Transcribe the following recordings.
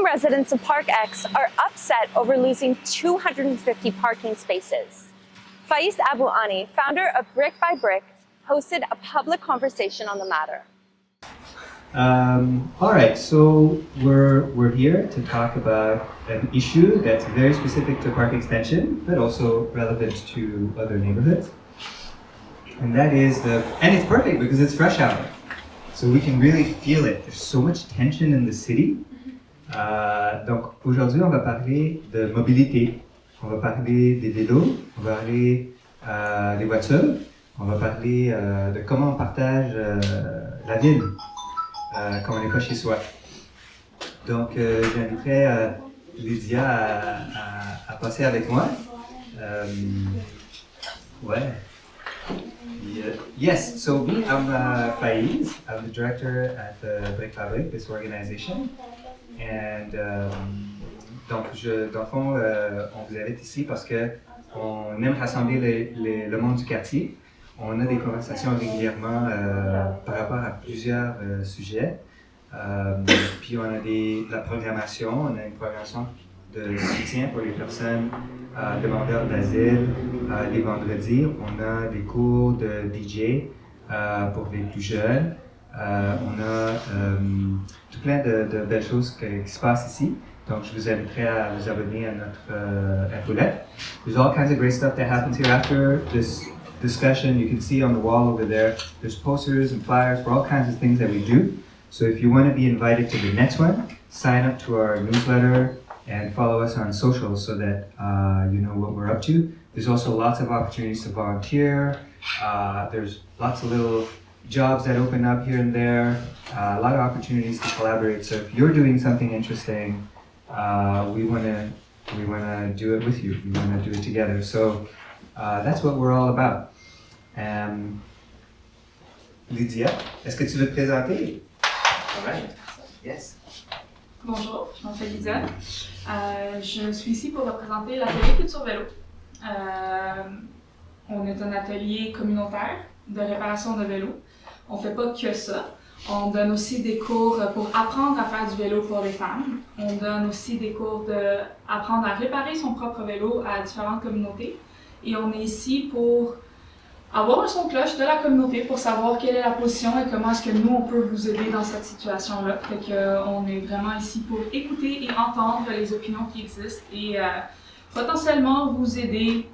Some residents of Parc-X are upset over losing 250 parking spaces. Faiz Abu Ani, founder of Brick by Brick, hosted a public conversation on the matter. All right, so we're here to talk about an issue that's very specific to Parc-Extension, but also relevant to other neighborhoods. And that is and it's perfect because it's rush hour. So we can really feel it. There's so much tension in the city. Donc aujourd'hui, on va parler de mobilité. On va parler des vélos, on va parler des voitures, on va parler de comment on partage la ville quand on n'est pas chez soi. Donc j'inviterai Lydia à passer avec moi. Ouais. Yes, so I'm Faiz. I'm the director at the Brick Fabric, this organization. And donc, dans le fond, on vous invite ici parce qu'on aime rassembler le monde du quartier. On a des conversations régulièrement par rapport à plusieurs sujets. Puis on a la programmation, on a une programmation de soutien pour les personnes demandeurs d'asile. Les vendredis, on a des cours de DJ pour les plus jeunes. On a tout plein de belles choses qui se passent ici. Donc, je vous inviterai à vous abonner à notre infolette. There's all kinds of great stuff that happens here after this discussion. You can see on the wall over there, there's posters and flyers for all kinds of things that we do. So if you want to be invited to the next one, sign up to our newsletter and follow us on social so that you know what we're up to. There's also lots of opportunities to volunteer. There's lots of little jobs that open up here and there. A lot of opportunities to collaborate. So if you're doing something interesting, we want to do it with you. We want to do it together. So that's what we're all about. Lydia, est-ce que tu veux te présenter? All right. Yes. Bonjour, je m'appelle Lydia. Je suis ici pour représenter l'atelier Culture Vélo. On est un atelier communautaire de réparation de vélos. On ne fait pas que ça. On donne aussi des cours pour apprendre à faire du vélo pour les femmes. On donne aussi des cours d'apprendre à réparer son propre vélo à différentes communautés. Et on est ici pour avoir un son de cloche de la communauté pour savoir quelle est la position et comment est-ce que nous, on peut vous aider dans cette situation-là. Fait qu'on est vraiment ici pour écouter et entendre les opinions qui existent et potentiellement vous aider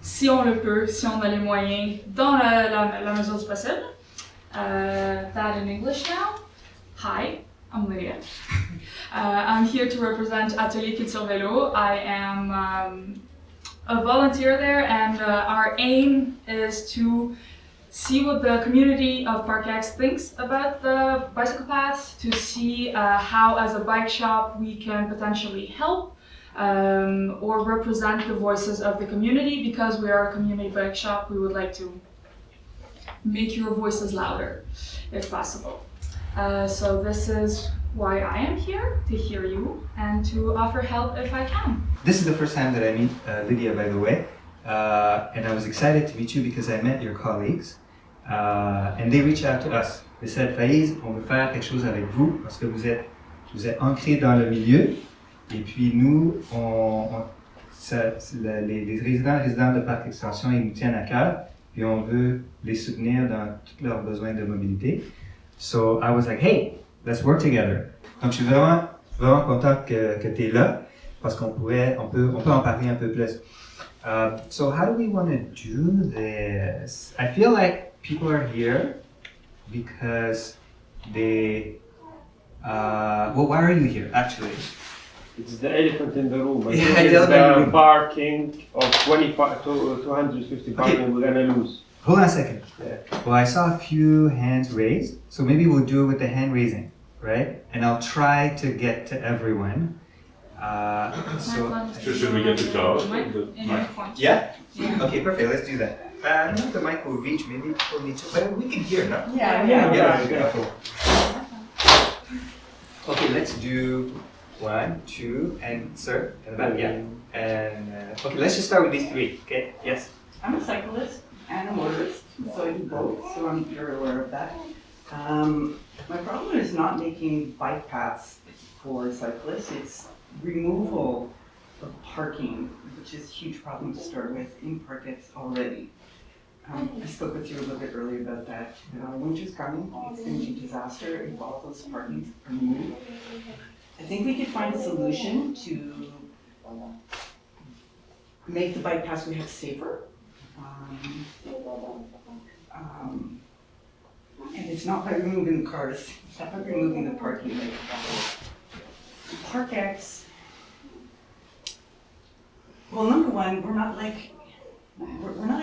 si on le peut, si on a les moyens, dans la mesure du possible. That in English now. Hi, I'm Lydia. I'm here to represent Atelier Culture Vélo. I am a volunteer there, and our aim is to see what the community of Parc-X thinks about the bicycle paths, to see how as a bike shop we can potentially help or represent the voices of the community. Because we are a community bike shop, we would like to make your voices louder if possible. So this is why I am here, to hear you and to offer help if I can. This is the first time that I meet Lydia, by the way, and I was excited to meet you because I met your colleagues, and they reached out to us. They said, Faiz, on veut faire quelque chose avec vous parce que vous êtes ancré dans le milieu, et puis nous, les résidents de Parc-Extension, ils nous tiennent à cœur, puis on veut les soutenir dans tous leurs besoins de mobilité. So I was like, hey, let's work together. Donc je suis vraiment content que tu es là parce qu'on peut en parler un peu plus. So how do we want to do this? I feel like people are here because they well, why are you here actually? It's the elephant in the room. I Yeah, think it's the parking of 25 to 250 parking we're gonna lose. Hold on a second. Yeah. Well, I saw a few hands raised, so maybe we'll do it with the hand raising, right? And I'll try to get to everyone. Should we get the cloud? Yeah? Okay, perfect. Let's do that. I don't know if the mic will reach. Maybe people need to, but we can hear, no? Yeah. Cool. Okay, let's do 1, 2, and sir, in the back, yeah. And okay, let's just start with these three. Okay. Yes. I'm a cyclist and a motorist, so I do both. So I'm very aware of that. My problem is not making bike paths for cyclists. It's removal of parking, which is a huge problem to start with in Parc-Ex already. I spoke with you a little bit earlier about that. Winter's coming, it's going to be a disaster if all those parkings are removed. I think we could find a solution to make the bike paths we have safer. And it's not by removing the cars, it's not by removing the parking. Like, Parc-Ex, well, number one, we're not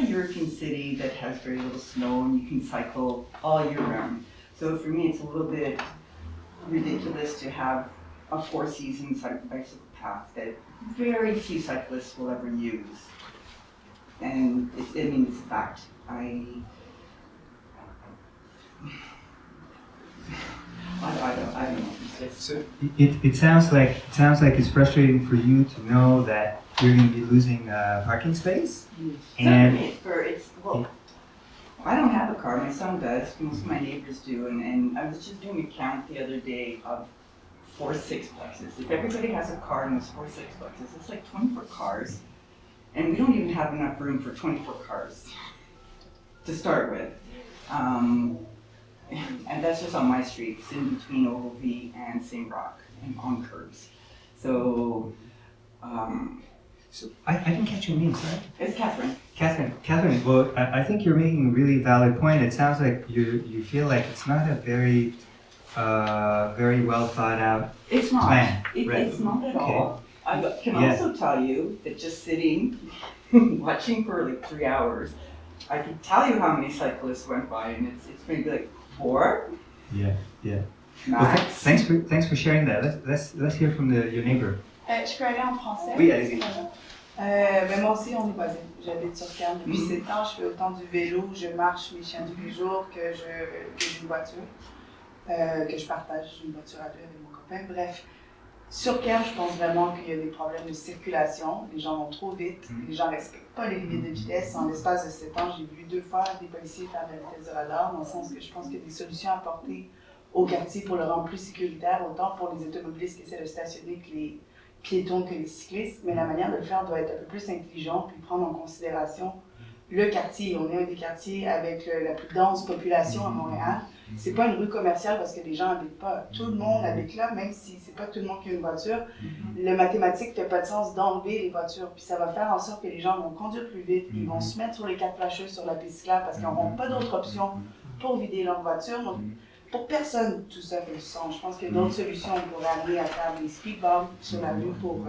a European city that has very little snow and you can cycle all year round. So for me, it's a little bit ridiculous to have a four-season bicycle path that very few cyclists will ever use. And it's a fact. I don't know. So it sounds like it's frustrating for you to know that you're going to be losing parking space. And I don't have a car. My son does. Most of my neighbors do. And I was just doing a count the other day of 4 sixplexes. If everybody has a car in those 4 sixplexes, it's like 24 cars. And we don't even have enough room for 24 cars to start with. And that's just on my street. It's in between Ogilvie and St. Roch and on curbs. So, so I didn't catch your name, sorry. it's Catherine. Catherine, well, I think you're making a really valid point. It sounds like you feel like it's not a very well thought out It's not. plan. It's not at all. I can also tell you that just sitting, watching for like 3 hours, I can tell you how many cyclists went by, and it's maybe like 4. Yeah. Well, Max. thanks for sharing that. Let's hear from your neighbor. Je peux aller en français? Oui, allez-y. Ben moi aussi, on est voisins. J'habite sur Cannes depuis 7 ans. Je fais autant du vélo, je marche mes chiens tous les jours que j'ai une voiture, que je partage une voiture à deux avec mon copain. Bref, sur Cannes, je pense vraiment qu'il y a des problèmes de circulation. Les gens vont trop vite, les gens ne respectent pas les limites de vitesse. En l'espace de 7 ans, j'ai vu 2 fois des policiers faire de la vitesse de radar, dans le sens que je pense qu'il y a des solutions à apporter au quartier pour le rendre plus sécuritaire, autant pour les automobilistes qui essaient de stationner que les piétons que les cyclistes, mais la manière de le faire doit être un peu plus intelligente puis prendre en considération le quartier. On est un des quartiers avec la plus dense population à Montréal. C'est pas une rue commerciale parce que les gens n'habitent pas. Tout le monde habite là, même si c'est pas tout le monde qui a une voiture. Le mathématique fait pas de sens d'enlever les voitures, puis ça va faire en sorte que les gens vont conduire plus vite, ils vont se mettre sur les 4 flasheuses sur la piste cyclable parce qu'ils n'auront pas d'autre option pour vider leur voiture. Donc, pour personne, tout ça fait du sens. Je pense qu'il y a d'autres solutions. On pourrait aller à faire des speed bumps sur la rue pour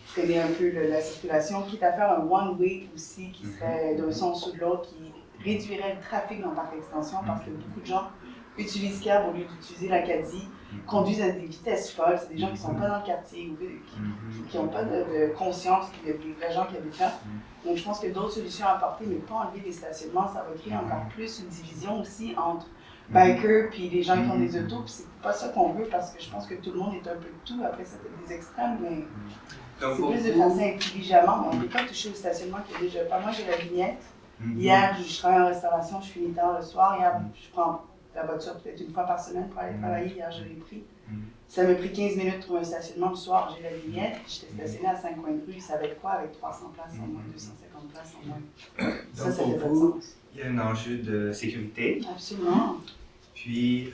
freiner un peu la circulation, quitte à faire un one-way aussi qui serait d'un sens ou de l'autre, qui réduirait le trafic dans le Parc-Extension parce que beaucoup de gens utilisent cab au lieu d'utiliser l'Acadie, conduisent à des vitesses folles. C'est des gens qui ne sont pas dans le quartier ou qui n'ont pas de conscience qu'il y a des vrais gens qui habitent là. Donc je pense qu'il y a d'autres solutions à apporter, mais pas enlever les stationnements. Ça va créer encore plus une division aussi entre bikers puis les gens qui ont des autos, puis c'est pas ça qu'on veut parce que je pense que tout le monde est un peu de tout. Après, ça fait des extrêmes, mais c'est plus de faire ça intelligemment. Mais on ne peut pas toucher au stationnement qui est déjà pas. Moi, j'ai la vignette. Hier, je travaille en restauration, je finis tard le soir. Hier, je prends la voiture peut-être une fois par semaine pour aller travailler. Hier, je l'ai pris. Ça m'a pris 15 minutes pour un stationnement le soir. J'ai la vignette. J'étais stationnée à 5 coins de rue. Ça va être quoi avec 300 places en moins, 250 places en moins? Ça Donc fait pour pas de vous, sens. il y a un enjeu de sécurité. Absolument. Puis,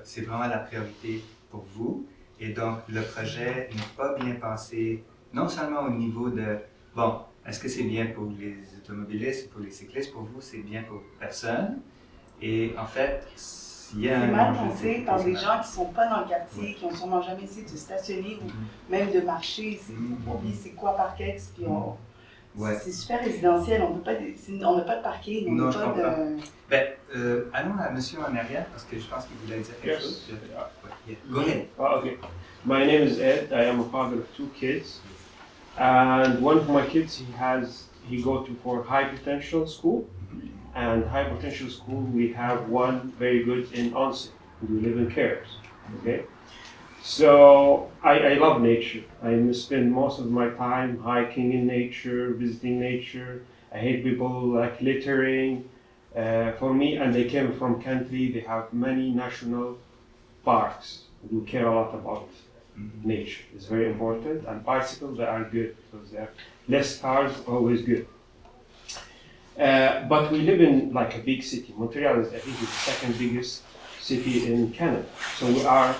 c'est vraiment la priorité pour vous. Et donc, le projet n'est pas bien pensé, non seulement au niveau de, bon, est-ce que c'est bien pour les automobilistes, pour les cyclistes, pour vous, c'est bien pour personne. Et en fait, il y a C'est un mal enjeu de pensé sécurité, par des c'est gens qui ne sont pas dans le quartier, qui n'ont sûrement jamais essayé de se stationner ou même de marcher. On dit c'est quoi Parc-Ex, puis c'est super résidentiel, on n'a pas de parking, on Non, n'a je pas comprends. de... Ben, allons à monsieur en arrière, parce que je pense qu'il voulait dire quelque chose. Yeah. Go ahead. Oh, okay. My name is Ed. I am a father of 2 kids, and one of my kids he go to for high potential school, and high potential school we have one very good in Onset. We live in Cares. Okay. So I love nature. I spend most of my time hiking in nature, visiting nature. I hate people littering. For me, and they came from country, they have many national parks. We care a lot about nature. It's very important. And bicycles, they are good because they're less cars, always good. But we live in like a big city. Montreal is, I think, is the second biggest city in Canada. So we are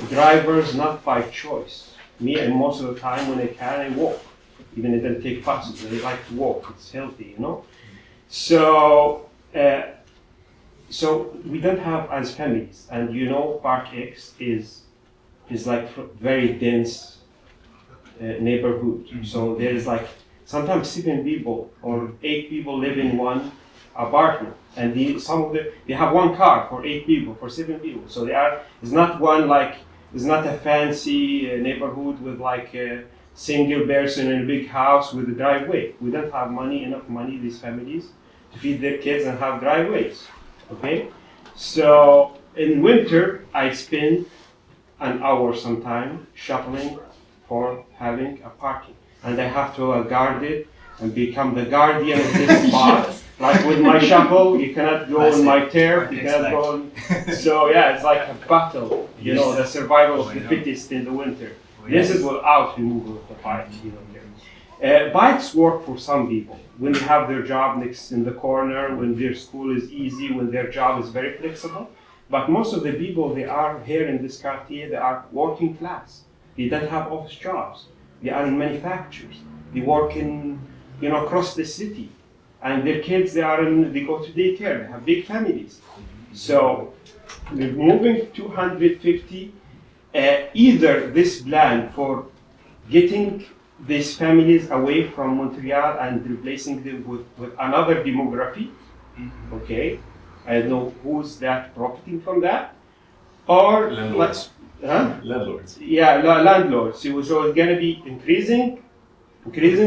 drivers not by choice. Me, and most of the time when I can, I walk. Even if I take buses, I like to walk. It's healthy, you know. So, so we don't have as families, and you know, Parc-X is like very dense neighborhood. So there is like sometimes 7 people or 8 people live in one apartment, and they have one car for 8 people, for 7 people. So it's not one like, it's not a fancy neighborhood with like a single person in a big house with a driveway. We don't have enough money, these families, to feed their kids and have driveways. Okay, so in winter I spend an hour sometime shuffling for having a parking, and I have to guard it and become the guardian of this spot. Like with my shovel, you cannot go in my turf, you cannot go in. So yeah, it's like a battle, you know, the survival of the fittest in the winter. This is without removal of the bike, you know. Bikes work for some people when they have their job next in the corner, when their school is easy, when their job is very flexible. But most of the people, they are here in this quartier, they are working class. They don't have office jobs. They are in manufacturers. They work in, you know, across the city. And their kids, they go to daycare, they have big families. So we're moving 250, either this plan for getting these families away from Montreal and replacing them with another demography. Okay, I don't know who's that profiting from that, or landlords. Landlords. Yeah, landlords. So it's going to be increasing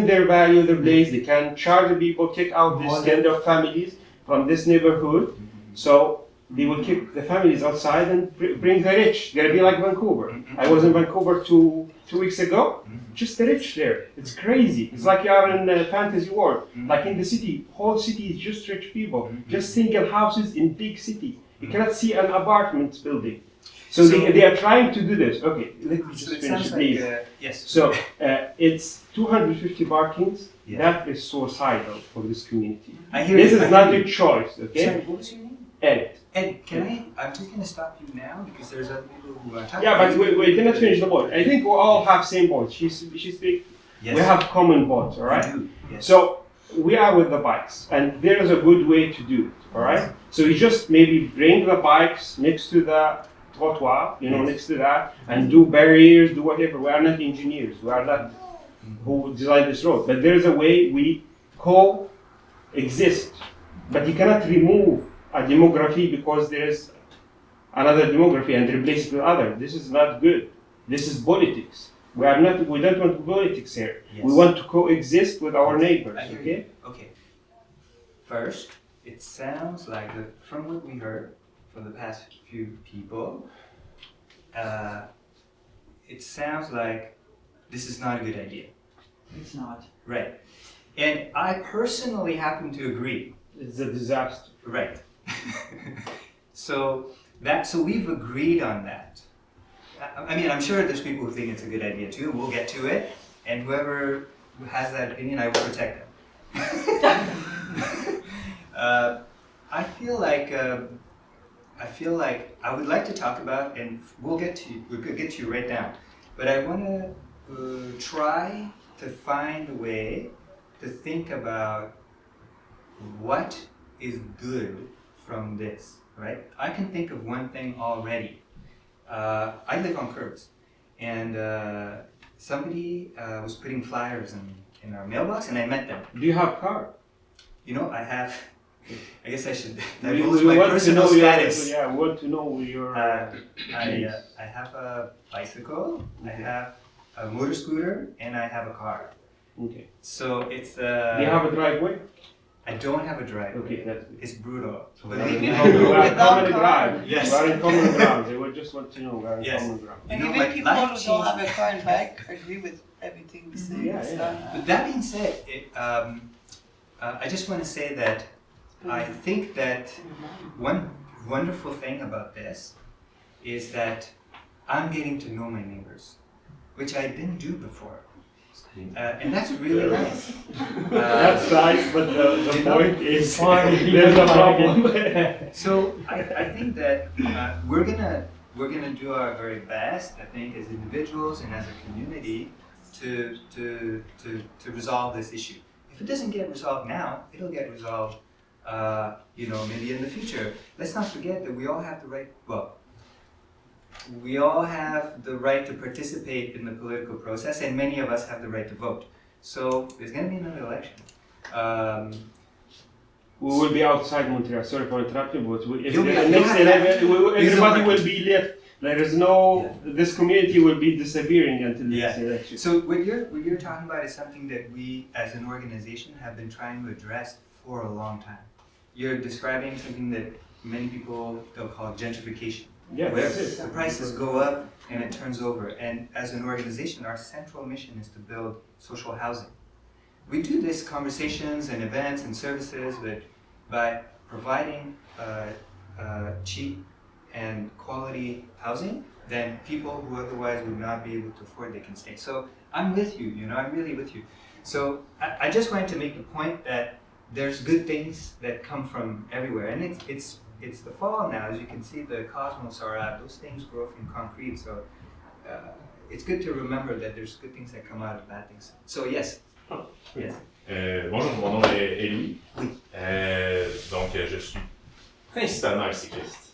their value of the place. They can charge the people, kick out this kind of families from this neighborhood. So they will kick the families outside and bring the rich. They're gonna be like Vancouver. I was in Vancouver two weeks ago. Just the rich there. It's crazy. It's like you are in a fantasy world. Like in the city, whole city is just rich people. Just single houses in big city. You cannot see an apartment building. So they are trying to do this. Okay, let me just finish, please. Yes. So it's 250 parkings. Yes. That is suicidal for this community. I hear This you. is not a choice, okay? Sorry, what was your name? Ed. Ed, I'm just going to stop you now because there's other people who are talking. Yeah, but we didn't finish the point. I think we all have same points. She speak. Yes. We have common points, all right? We do. Yes. So we are with the bikes, and there is a good way to do it, all right? So you just maybe bring the bikes next to the trottoir, you know, Yes. next to that, and do barriers, do whatever. We are not engineers. We are not who designed this road. But there is a way we coexist. But you cannot remove a demography because there is another demography and replace it with other. This is not good. This is politics. We don't want politics here. Yes. We want to coexist with our neighbors, I hear okay? you. Okay. First, it sounds like, from what we heard from the past few people, it sounds like this is not a good idea. It's not. Right. And I personally happen to agree. It's a disaster. Right. So we've agreed on that. I mean, I'm sure there's people who think it's a good idea too. We'll get to it, and whoever has that opinion, I will protect them. I feel like I would like to talk about, and we'll get to you right now. But I want to try to find a way to think about what is good from this, right? I can think of one thing already. I live on curbs, and somebody was putting flyers in our mailbox, and I met them. Do you have a car? You know, I guess I should We divulge my want to personal know status. Yeah, we want to know your... I have a bicycle, I have a motor scooter, and I have a car. Okay. So it's Do you have a driveway? I don't have a driveway. Okay, that's good. It's brutal. We are in common ground. Yes. We are in common ground. They would just want to know we are in Yes. common ground. You And know, even like, people life who don't have changed. a car and bike agree with everything we say. Yeah, It's yeah. not, But that being said, I just want to say that I think that one wonderful thing about this is that I'm getting to know my neighbors. which I didn't do before. And that's really nice. That's nice, but the you know, point is there's a problem. So I think that we're gonna do our very best. I think as individuals and as a community to resolve this issue. If it doesn't get resolved now, it'll get resolved. Maybe in the future. Let's not forget that we all have the right. Well, we all have the right to participate in the political process, and many of us have the right to vote. So there's going to be another election. We will be outside Montreal. Sorry for interrupting, but if You'll the be- next you'll have- 11, everybody will be left. There is no. This community will be disappearing until the next election. So what you're talking about is something that we, as an organization, have been trying to address for a long time. You're describing something that many people they'll call gentrification. Yeah, Where that's it. the prices go up and it turns over. And as an organization, our central mission is to build social housing. We do these conversations and events and services, but by providing cheap and quality housing, then people who otherwise would not be able to afford, they can stay. So I'm with you, I'm really with you. So I just wanted to make the point that there's good things that come from everywhere, and it's the fall now. As you can see, the cosmos are out. Those things grow from concrete, so it's good to remember that there's good things that come out of bad things. So yes. Yes. Bonjour, mon nom est Louis. Donc, je suis principalement un cycliste.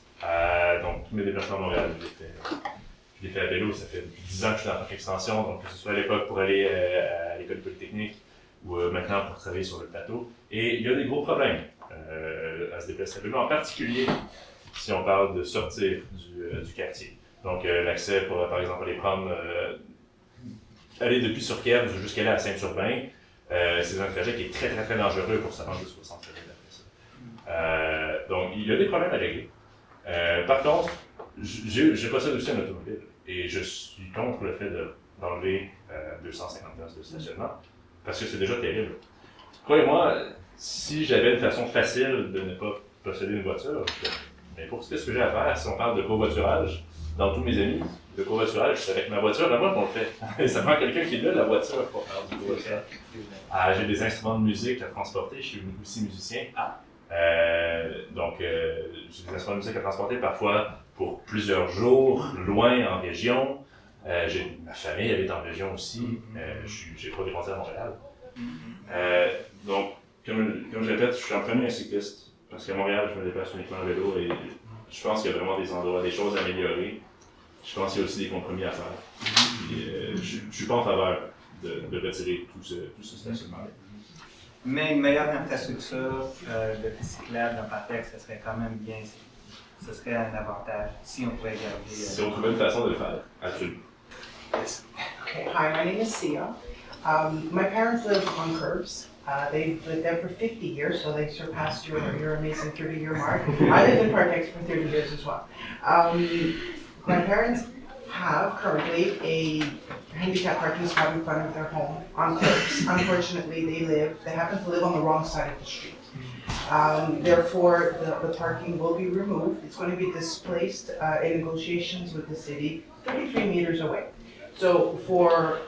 Donc, tous mes déplacements à Montréal, je les fais à vélo. Ça fait 10 ans que je suis dans la Parc-Extension, donc que ce soit à l'époque pour aller à l'école polytechnique ou maintenant pour travailler sur le plateau. Et il y a des gros problèmes à se déplacer à vélo, en particulier si on parle de sortir du quartier. Donc, l'accès pour, par exemple, aller depuis Surquière jusqu'à aller à Saint-Urbain, c'est un trajet qui est très, très, très dangereux pour se rendre jusqu'au centre-ville après ça. Donc, il y a des problèmes à régler. Par contre, je possède aussi un automobile et je suis contre le fait d'enlever 250 places de stationnement parce que c'est déjà terrible. Croyez-moi, si j'avais une façon facile de ne pas posséder une voiture, mais pour ce que j'ai à faire, si on parle de covoiturage, dans tous mes amis, de covoiturage, c'est avec ma voiture, là, moi, qu'on le fait. Ça prend quelqu'un qui a la voiture pour faire du covoiturage. J'ai des instruments de musique à transporter, je suis aussi musicien. Donc, j'ai des instruments de musique à transporter parfois pour plusieurs jours, loin en région. Ma famille habite en région aussi. J'ai pas des concerts à Montréal. Donc, comme je répète, je suis en premier un cycliste. Parce qu'à Montréal, je me déplace uniquement en vélo et je pense qu'il y a vraiment des endroits, des choses à améliorer. Je pense qu'il y a aussi des compromis à faire. Et, je ne suis pas en faveur de retirer tout ce stationnement-là. Mais une meilleure infrastructure de cyclable dans Parc-Ex, ça serait quand même bien. Ce serait un avantage si on pouvait garder. Si on trouvait une façon de le faire, absolument. Yes. Okay, hi, my name is Sia. My parents live on curbs. They've lived there for 50 years, so they surpassed your amazing 30-year mark. I lived in Parc-Ex for 30 years as well. My parents have currently a handicap parking spot in front of their home on curbs. Unfortunately, they happen to live on the wrong side of the street. Therefore, the parking will be removed. It's going to be displaced in negotiations with the city 33 meters away. So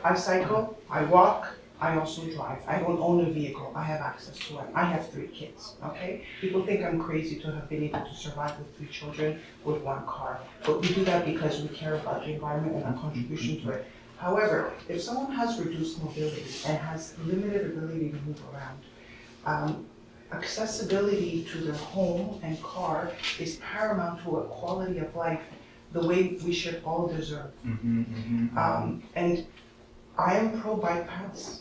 I cycle, I walk, I also drive. I don't own a vehicle. I have access to one. I have 3 kids, okay? People think I'm crazy to have been able to survive with 3 children with 1 car. But we do that because we care about the environment and our contribution to it. However, if someone has reduced mobility and has limited ability to move around, accessibility to their home and car is paramount to a quality of life the way we should all deserve. And I am pro-bike paths,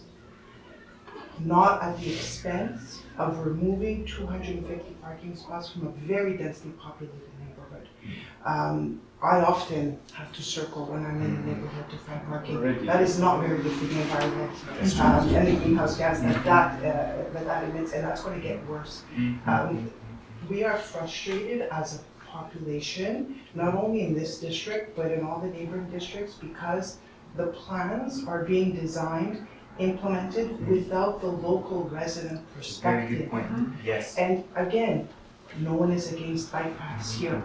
not at the expense of removing 250 parking spots from a very densely populated neighborhood. I often have to circle when I'm in the neighborhood to find parking. That is not very good for the environment and the greenhouse gas that emits, and that's going to get worse. We are frustrated as a population, not only in this district, but in all the neighboring districts, because the plans are being designed, implemented without the local resident perspective. Very good point. Yes. And again, no one is against bike paths here.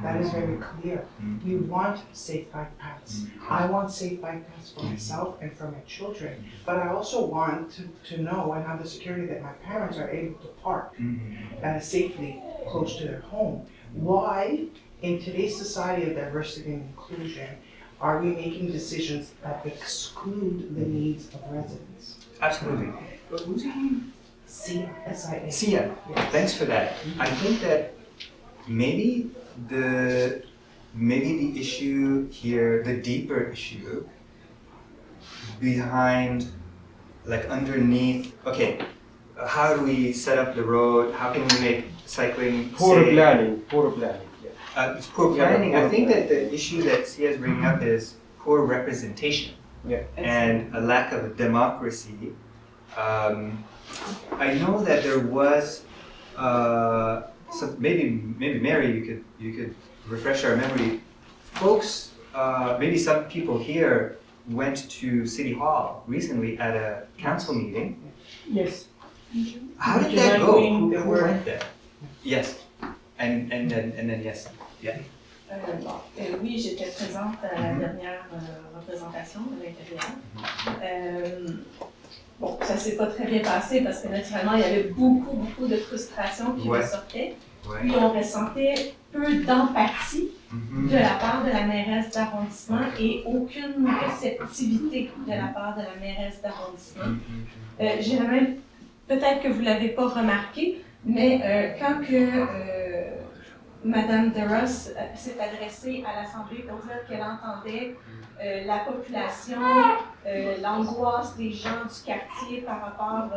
That is very clear. We want safe bike paths. I want safe bike paths for myself and for my children. But I also want to know and have the security that my parents are able to park safely close to their home. Why, in today's society of diversity and inclusion, are we making decisions that exclude the needs of residents? Absolutely. But what's your name? Sia, S-I-A. Sia, thanks for that. I think that maybe the issue here, the deeper issue behind, like underneath, okay, how do we set up the road? How can we make cycling Poor safe? planning. It's poor planning. I think that the issue that Sia is bringing up is poor representation and a lack of democracy. I know that there was maybe Mary, you could refresh our memory. Folks, maybe some people here went to City Hall recently at a council meeting. Yes. How did that go? Who went there? Yes. And then yes. Yeah. Oui, j'étais présente à la dernière représentation de l'intérieur. Bon, ça s'est pas très bien passé parce que naturellement, il y avait beaucoup de frustration qui ressortait. Puis on ressentait peu d'empathie de la part de la mairesse d'arrondissement et aucune réceptivité de la part de la mairesse d'arrondissement. J'irais même, peut-être que vous ne l'avez pas remarqué, mais quand Madame DeRoss s'est adressée à l'Assemblée pour dire qu'elle entendait la population, l'angoisse des gens du quartier par rapport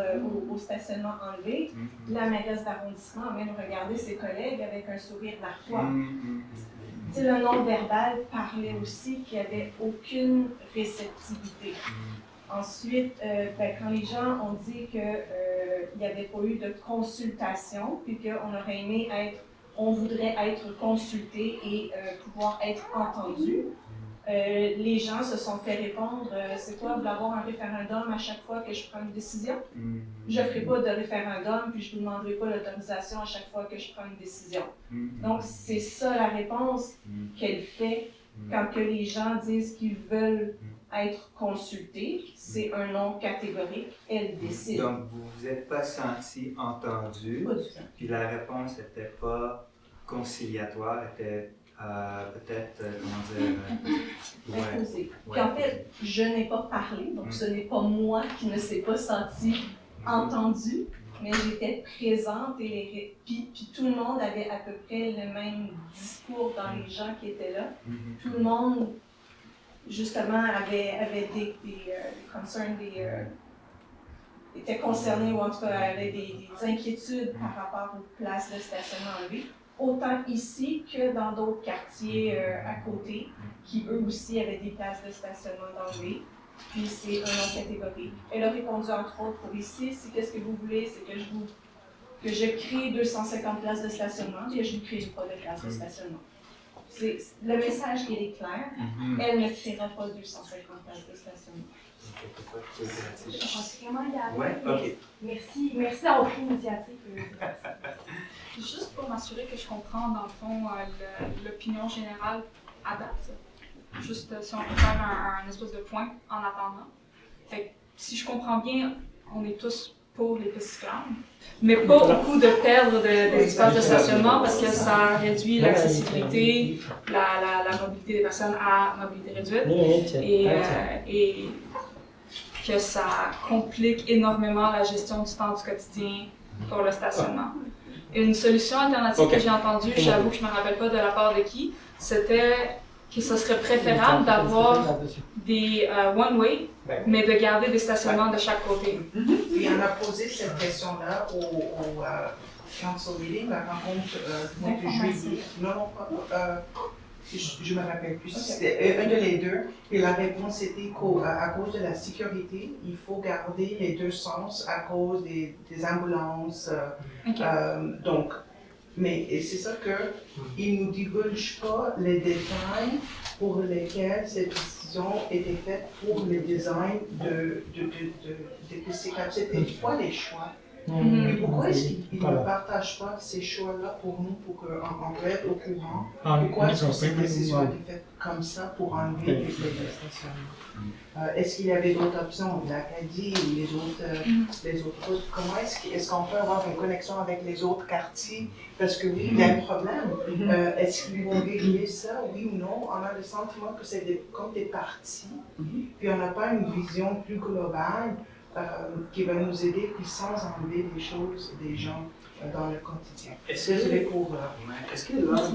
au stationnement enlevé, la mairesse d'arrondissement a même regardé ses collègues avec un sourire narquois. Le non-verbal parlait aussi qu'il n'y avait aucune réceptivité. Ensuite, quand les gens ont dit qu'il n'y avait pas eu de consultation, puis qu'on aurait aimé on voudrait être consulté et pouvoir être entendu. Les gens se sont fait répondre c'est quoi, vous voulez avoir un référendum à chaque fois que je prends une décision? Je ne ferai pas de référendum, puis je ne vous demanderai pas l'autorisation à chaque fois que je prends une décision. Donc, c'est ça la réponse qu'elle fait quand que les gens disent qu'ils veulent être consultés. C'est un non catégorique, elle décide. Donc, vous ne vous êtes pas senti entendu, puis la réponse n'était pas conciliatoire, était peut-être, imposée. Puis en fait, je n'ai pas parlé, donc ce n'est pas moi qui ne s'est pas senti entendu, mais j'étais présente et puis tout le monde avait à peu près le même discours dans les gens qui étaient là. Tout le monde, justement, avait des concerns, était concerné ou en tout cas avait des inquiétudes par rapport aux places de stationnement enlevées, autant ici que dans d'autres quartiers à côté, qui eux aussi avaient des places de stationnement enlevées. Puis c'est un non catégorique. Elle a répondu entre autres pour ici, si qu'est-ce que vous voulez, c'est que je crée 250 places de stationnement, puis je ne crée pas de places de stationnement. Le message, il est clair, elle ne créera pas 250 places de stationnement. Merci d'avoir pris l'initiative. Juste pour m'assurer que je comprends, dans le fond, l'opinion générale à date. Juste si on peut faire un espèce de point en attendant. Fait que, si je comprends bien, on est tous pour les pistes cyclables, mais pas au coup de perdre des espaces de stationnement parce que ça réduit l'accessibilité, la mobilité des personnes à mobilité réduite et que ça complique énormément la gestion du temps du quotidien pour le stationnement. Une solution alternative que j'ai entendue, j'avoue que je ne me rappelle pas de la part de qui, c'était que ce serait préférable d'avoir des one-way, mais de garder des stationnements de chaque côté. Et on a posé cette question-là au council meeting, la rencontre de juillet. Non, je ne me rappelle plus. C'était un de les deux. Et la réponse était qu'à cause de la sécurité, il faut garder les deux sens à cause des ambulances. Donc, mais c'est ça qu'ils ne nous divulgent pas les détails pour lesquels cette décision était faite pour le design des pistes cyclables. C'était quoi les choix Mais pourquoi est-ce qu'ils ne partagent pas ces choix-là pour nous, pour qu'on peut être au courant? Pourquoi est-ce que cette décision a été faite comme ça pour enlever les stationnements? Est-ce qu'il y avait d'autres options, l'Acadie ou les autres routes? Comment est-ce qu'on peut avoir une connexion avec les autres quartiers? Parce que oui, il y a un problème. Est-ce qu'ils vont régler ça, oui ou non? On a le sentiment que c'est comme des parties, puis on n'a pas une vision plus globale qui va nous aider, puis sans enlever des choses des gens dans le quotidien. Désolé pour... Est-ce que lors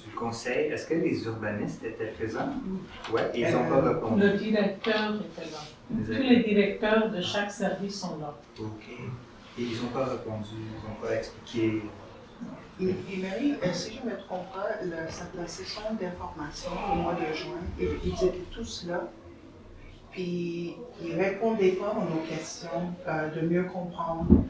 du conseil, est-ce que les urbanistes étaient présents? Oui, ils n'ont pas répondu. Le directeur était là. Tous les directeurs de chaque service sont là. OK. Et ils n'ont pas répondu, ils n'ont pas expliqué. Et Marie, si je ne me trompe pas, la session d'information au mois de juin, ils étaient tous là, puis ils ne répondaient pas à nos questions, de mieux comprendre,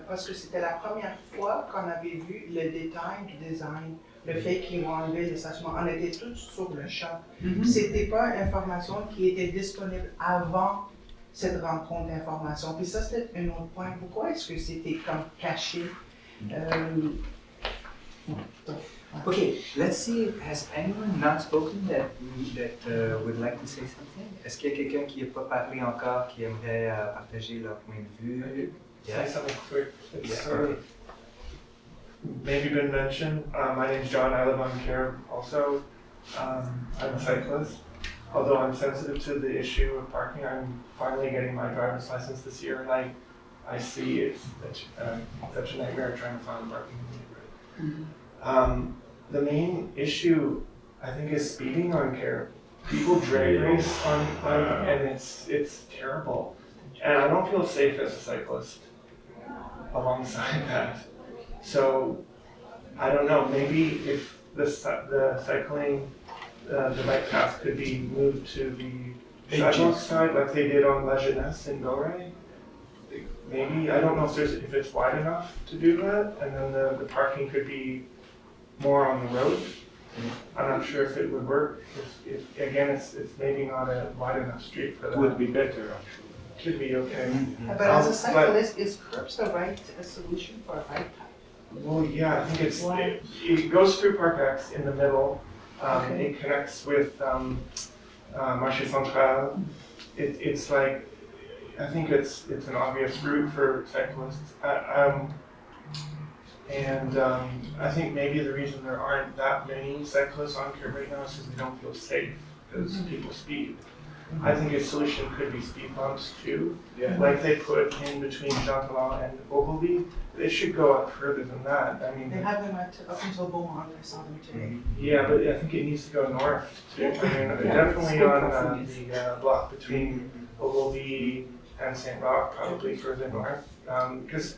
parce que c'était la première fois qu'on avait vu le détail du design, le fait qu'ils vont enlever le stationnement. On était tous sur le champ. C'était pas une information qui était disponible avant cette rencontre d'information. Puis ça, c'était un autre point. Pourquoi est-ce que c'était comme caché? Okay, let's see. Has anyone not spoken that would like to say something? Est-ce qu'il y a quelqu'un qui n'a pas parlé encore, qui aimerait partager leur point de vue? Say something quick. It's Yeah, okay. maybe been mentioned. My name's John. I live on Care also. I'm a cyclist. Although I'm sensitive to the issue of parking, I'm finally getting my driver's license this year, and I see it's such a nightmare trying to find parking in the neighborhood. The main issue, I think, is speeding on Care. People drag race on and it's terrible. And I don't feel safe as a cyclist alongside that. So, I don't know, maybe if the cycling, the bike path could be moved to the sidewalk side like they did on La Jeunesse in Belray. Maybe, I don't know if it's wide enough to do that, and then the parking could be more on the road. I'm not sure if it would work. If again, it's maybe not a wide enough street for that. Would be better, actually. Could be okay. But as a cyclist, is curbs the right solution for a bike path? Well, yeah, I think it goes through Parc-Ex in the middle. Okay. It connects with Marché Central. It's like, I think it's an obvious route for cyclists. I think maybe the reason there aren't that many cyclists on Care right now is because they don't feel safe, because people speed. I think a solution could be speed bumps too, like they put in between Jean Talon and Ogilvy. They should go up further than that. I mean, They have them up until Beaumont, I saw them today. yeah, but I think it needs to go north too. I mean, definitely on the block between Ogilvy and St. Roch, probably further north, because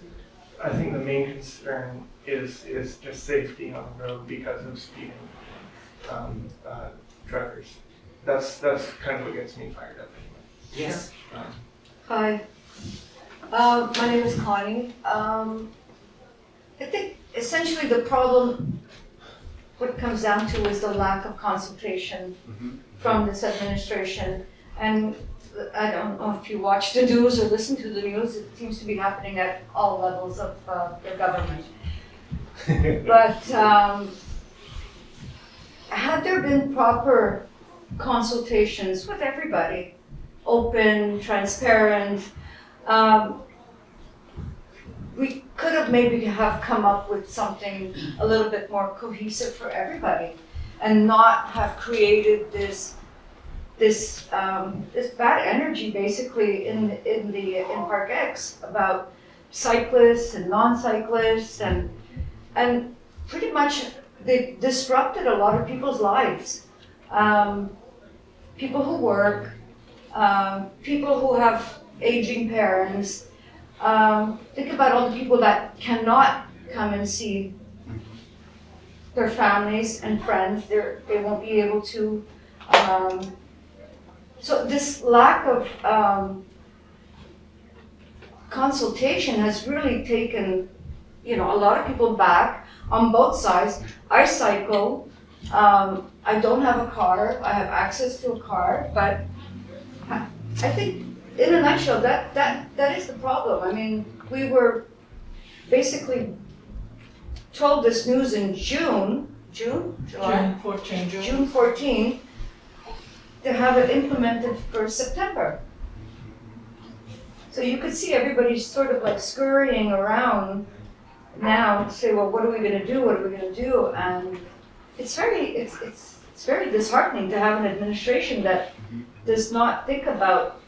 I think the main concern is just safety on the road because of speeding drivers. That's kind of what gets me fired up anyway. Yes. Hi, my name is Connie. I think essentially the problem, what it comes down to is the lack of consultation from this administration. And I don't know if you watch the news or listen to the news, it seems to be happening at all levels of their government. But had there been proper consultations with everybody, open, transparent, we could have maybe have come up with something a little bit more cohesive for everybody, and not have created this bad energy basically in Parc-Ex about cyclists and non-cyclists, and pretty much they disrupted a lot of people's lives. People who work, people who have aging parents. Think about all the people that cannot come and see their families and friends. They won't be able to. So this lack of consultation has really taken, a lot of people back on both sides. I cycle. I don't have a car. I have access to a car, but I think in a nutshell, that is the problem. I mean, we were basically told this news in July? June 14, to have it implemented for September. So you could see everybody's sort of like scurrying around now to say, well, what are we going to do? What are we going to do? And it's very disheartening to have an administration that does not think about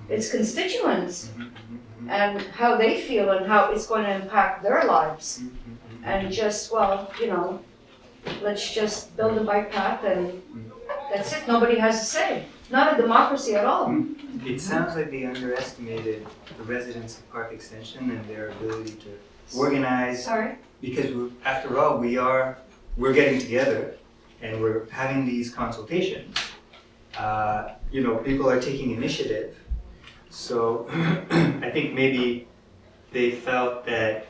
its constituents and how they feel and how it's going to impact their lives. And just, well, you know, let's just build a bike path and that's it. Nobody has a say. Not a democracy at all. It sounds like they underestimated the residents of Parc-Extension and their ability to organize. Sorry? Because after all, we're getting together and we're having these consultations. You know, people are taking initiative. So I think maybe they felt that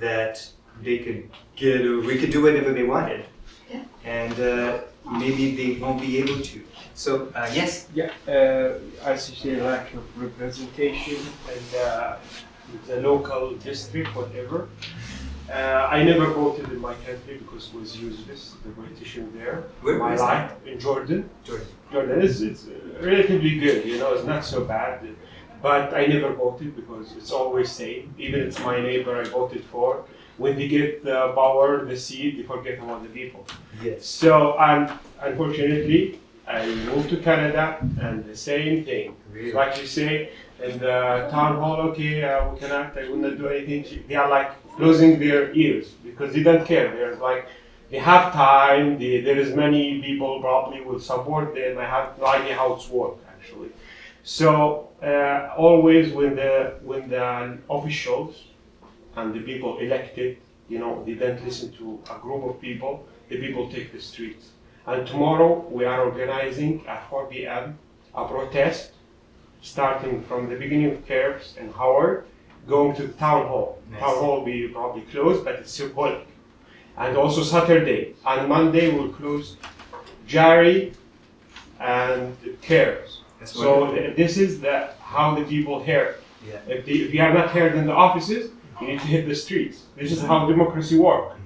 that we could do whatever they wanted. Yeah. And maybe they won't be able to. So, yes? Yeah, I see a lack of representation in the local district, whatever. I never voted in my country because it was useless, the politician there. Where my is life that? in Jordan. Jordan. It's relatively good, you know, it's not so bad. But I never voted because it's always same. Even it's my neighbor I voted for. When they get the power, the seat, they forget about the people. Yes. So, unfortunately, I moved to Canada and the same thing. Really? Like you say, in the town hall, okay, we cannot, I will not do anything. They are like closing their ears because they don't care. They're like, they have time, there is many people probably will support them. I have no idea how it's works actually. So, always when the officials and the people elected, you know, they don't listen to a group of people, the people take the streets. And tomorrow we are organizing at 4 p.m. a protest, starting from the beginning of Cairns and Howard, going to the town hall. Nice. Town hall will be probably closed, but it's symbolic. And also Saturday. And Monday we'll close Jari and Cairns. So this is how the people hear. Yeah. If you are not heard in the offices, you need to hit the streets. This is how democracy works.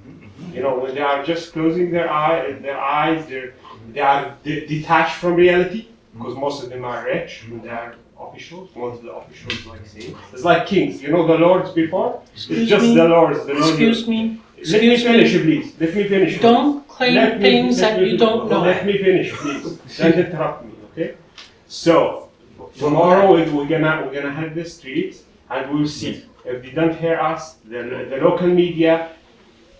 You know, when they are just closing their eyes, they are detached from reality, because most of them are rich, and they are officials. Most of the officials, like say, it's like kings. You know the lords before? It's just the lords. Excuse me. Let me finish, please. Let me finish. Don't claim things that you don't know. Let me finish, please. Don't interrupt me, okay? So tomorrow we're gonna hit the streets, and we'll see. If they don't hear us, the local media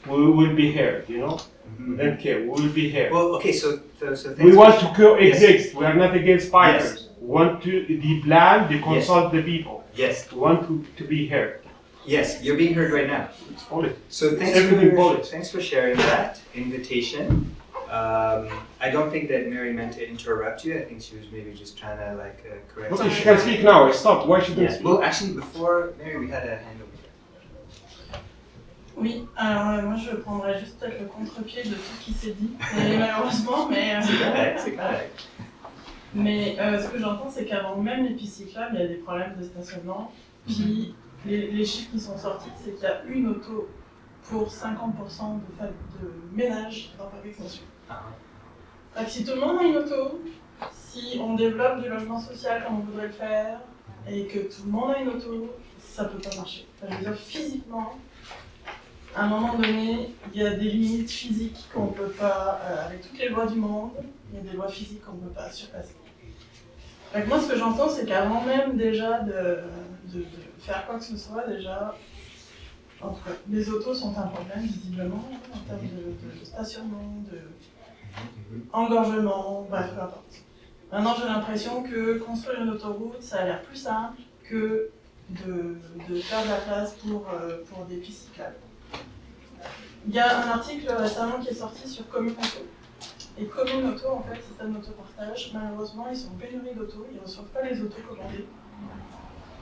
will be heard, you know? We don't care, we will be heard. Well, okay, so thanks we want to coexist, yes. We are not against fighters. Yes. We want the plan, they consult the people. Yes. We want to be heard. Yes, you're being heard right now. It's politics. So thanks for sharing that invitation. I don't think that Mary meant to interrupt you. I think she was maybe just trying to correct. Okay, she can speak now. I stopped. Why she didn't speak? Well, actually, before Mary, we had a hand over here. Oui, alors moi je prendrais juste peut-être le contre-pied de tout ce qui s'est dit, et malheureusement, mais... c'est correct. Mais ce que j'entends, c'est qu'avant même les pistes cyclables, il y a des problèmes de stationnement. Puis les chiffres qui sont sortis, c'est qu'il y a une auto pour 50% de ménages dans Parc-Extension. Donc si tout le monde a une auto, si on développe du logement social comme on voudrait le faire, et que tout le monde a une auto, ça peut pas marcher. Enfin, je veux dire, physiquement, à un moment donné, il y a des limites physiques qu'on ne peut pas, avec toutes les lois du monde, il y a des lois physiques qu'on ne peut pas surpasser. Donc moi, ce que j'entends, c'est qu'avant même déjà de faire quoi que ce soit, déjà, les autos sont un problème, visiblement, en termes de stationnement, engorgement, bref, peu importe. Maintenant, j'ai l'impression que construire une autoroute, ça a l'air plus simple que de faire de la place pour des pistes cyclables. Il y a un article récemment qui est sorti sur Commune Auto. Et Commune Auto, en fait, système d'autopartage, malheureusement, ils sont en pénurie d'autos, ils ne reçoivent pas les autos commandées.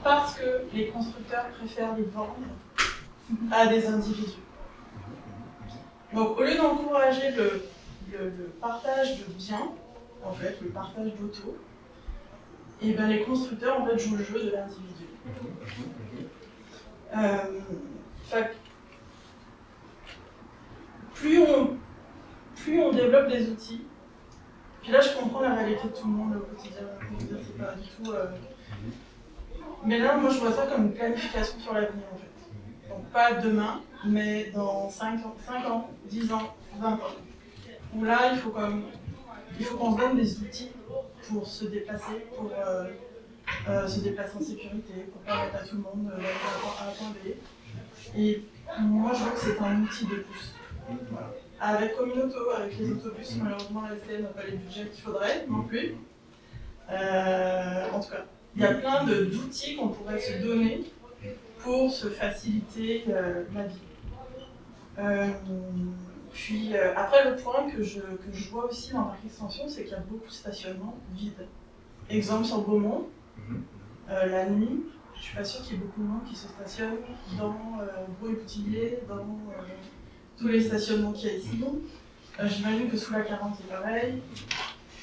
Parce que les constructeurs préfèrent les vendre à des individus. Donc, au lieu d'encourager le partage de biens, en fait, le partage d'autos, et ben les constructeurs en fait jouent le jeu de l'individu. Fait que plus on développe des outils, puis là je comprends la réalité de tout le monde au quotidien, c'est pas du tout. Mais là moi je vois ça comme une planification sur l'avenir en fait. Donc pas demain, mais dans 5 ans, 10 ans, 20 ans. Où là il faut qu'on se donne des outils pour se déplacer, pour se déplacer en sécurité, pour permettre à tout le monde d'aller à un point B. Et moi je vois que c'est un outil de plus. Avec Communauto, avec les autobus, malheureusement la STN n'a pas les budgets qu'il faudrait non plus. En tout cas, il y a plein d'outils qu'on pourrait se donner pour se faciliter la vie. Puis après, le point que je vois aussi dans Parc-Extension, c'est qu'il y a beaucoup de stationnements vides. Exemple sur Beaumont, la nuit, je suis pas sûre qu'il y ait beaucoup de monde qui se stationne dans Brouet-Boutillier, dans tous les stationnements qu'il y a ici. J'imagine que sous la 40 c'est pareil.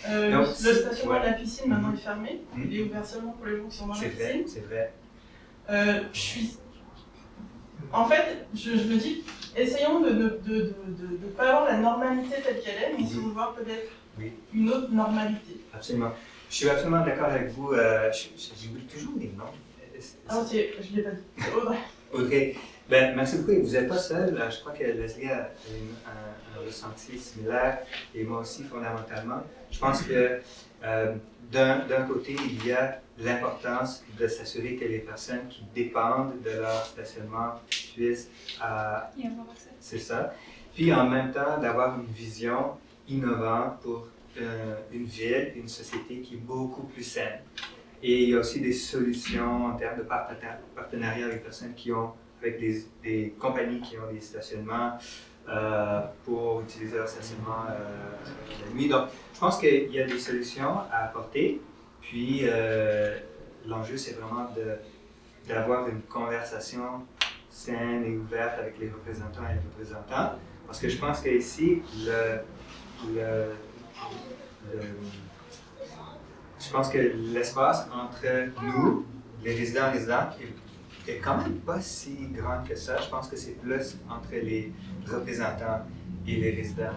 Le stationnement de la piscine maintenant est fermé, il est ouvert seulement pour les gens qui sont dans la piscine. C'est vrai. En fait, je me dis, essayons de ne pas avoir la normalité telle qu'elle est, mais essayons de voir peut-être une autre normalité. Absolument. Je suis absolument d'accord avec vous. J'oublie toujours les noms. Ah, je ne l'ai pas dit. C'est Audrey. Audrey. Ben, merci beaucoup. Et vous n'êtes pas seul. Je crois que Leslie a un ressenti similaire, et moi aussi fondamentalement. Je pense que d'un côté, il y a l'importance de s'assurer que les personnes qui dépendent de leur stationnement puissent... c'est ça. Puis en même temps, d'avoir une vision innovante pour une ville, une société qui est beaucoup plus saine. Et il y a aussi des solutions en termes de partenariat avec personnes qui ont, avec des compagnies qui ont des stationnements pour utiliser leur stationnement la nuit. Donc, je pense qu'il y a des solutions à apporter. Puis, l'enjeu, c'est vraiment d'avoir une conversation saine et ouverte avec les représentants et les représentants. Parce que je pense qu'ici, je pense que l'espace entre nous, les résidents, est quand même pas si grand que ça. Je pense que c'est plus entre les représentants et les résidents.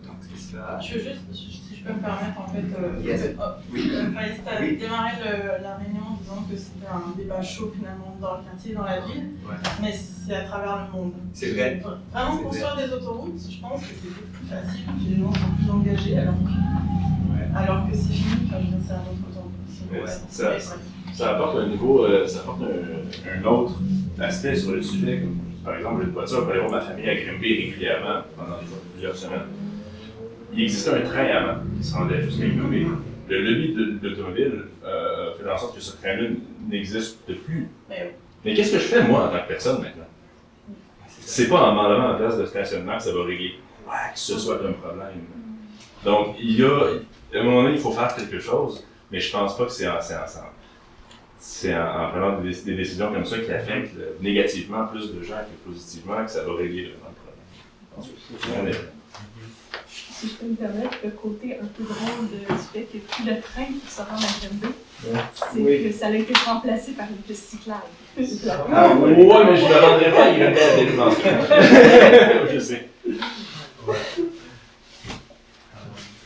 Donc c'est ça. Je veux juste, si je peux me permettre, en fait, Faïs, tu as démarré la réunion en disant que c'était un débat chaud finalement dans le quartier, dans la ville, mais c'est à travers le monde. C'est vrai. Vraiment construire des autoroutes, je pense que c'est plus facile, puis les gens sont plus engagés, alors que c'est fini, enfin, c'est un autre temps. Ça apporte un niveau, ça apporte un autre aspect sur le sujet. Comme, par exemple, une voiture pour aller voir ma famille à Grimby régulièrement pendant plusieurs semaines. Il existait un train avant qui se rendait jusqu'à Grimby. Le lobby de l'automobile fait en sorte que ce train-là n'existe plus. Mais qu'est-ce que je fais, moi, en tant que personne, maintenant? C'est pas en demandant en place de stationnement que ça va régler que ce soit un problème. Donc, à un moment donné, il faut faire quelque chose, mais je pense pas que c'est en prenant des décisions comme ça qui affectent négativement plus de gens que positivement que ça va régler le problème. Si je peux me permettre, le côté un peu drôle du fait qu'il n'y a plus de train qui se rend à Grimby, c'est que ça a été remplacé par une piste cyclable. Mais je ne me rendrai pas à Grimby à des je sais.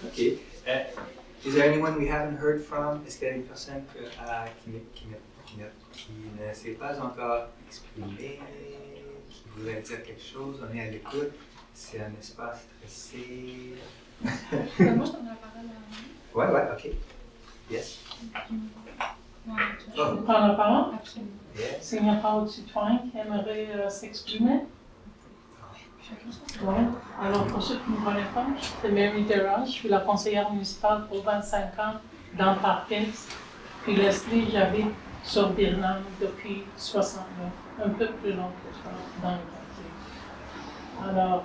OK. Is there anyone we haven't heard from? Est-ce qu'il y a une personne qui ne s'est pas encore exprimée, qui voudrait dire quelque chose? On est à l'écoute. C'est un espace stressé. Moi, je donne la parole à... Ouais, OK. Yes. Prendre la parole? Absolument. Yes. S'il n'y a pas d'autres citoyens qui aimeraient s'exprimer? Oui. Alors, pour ceux qui ne me connaissent pas, je suis Mary Terra, je suis la conseillère municipale pour 25 ans dans Parc-Extension. Puis Leslie, j'habite sur Birnam depuis 69, un peu plus long que ça dans le quartier. Alors,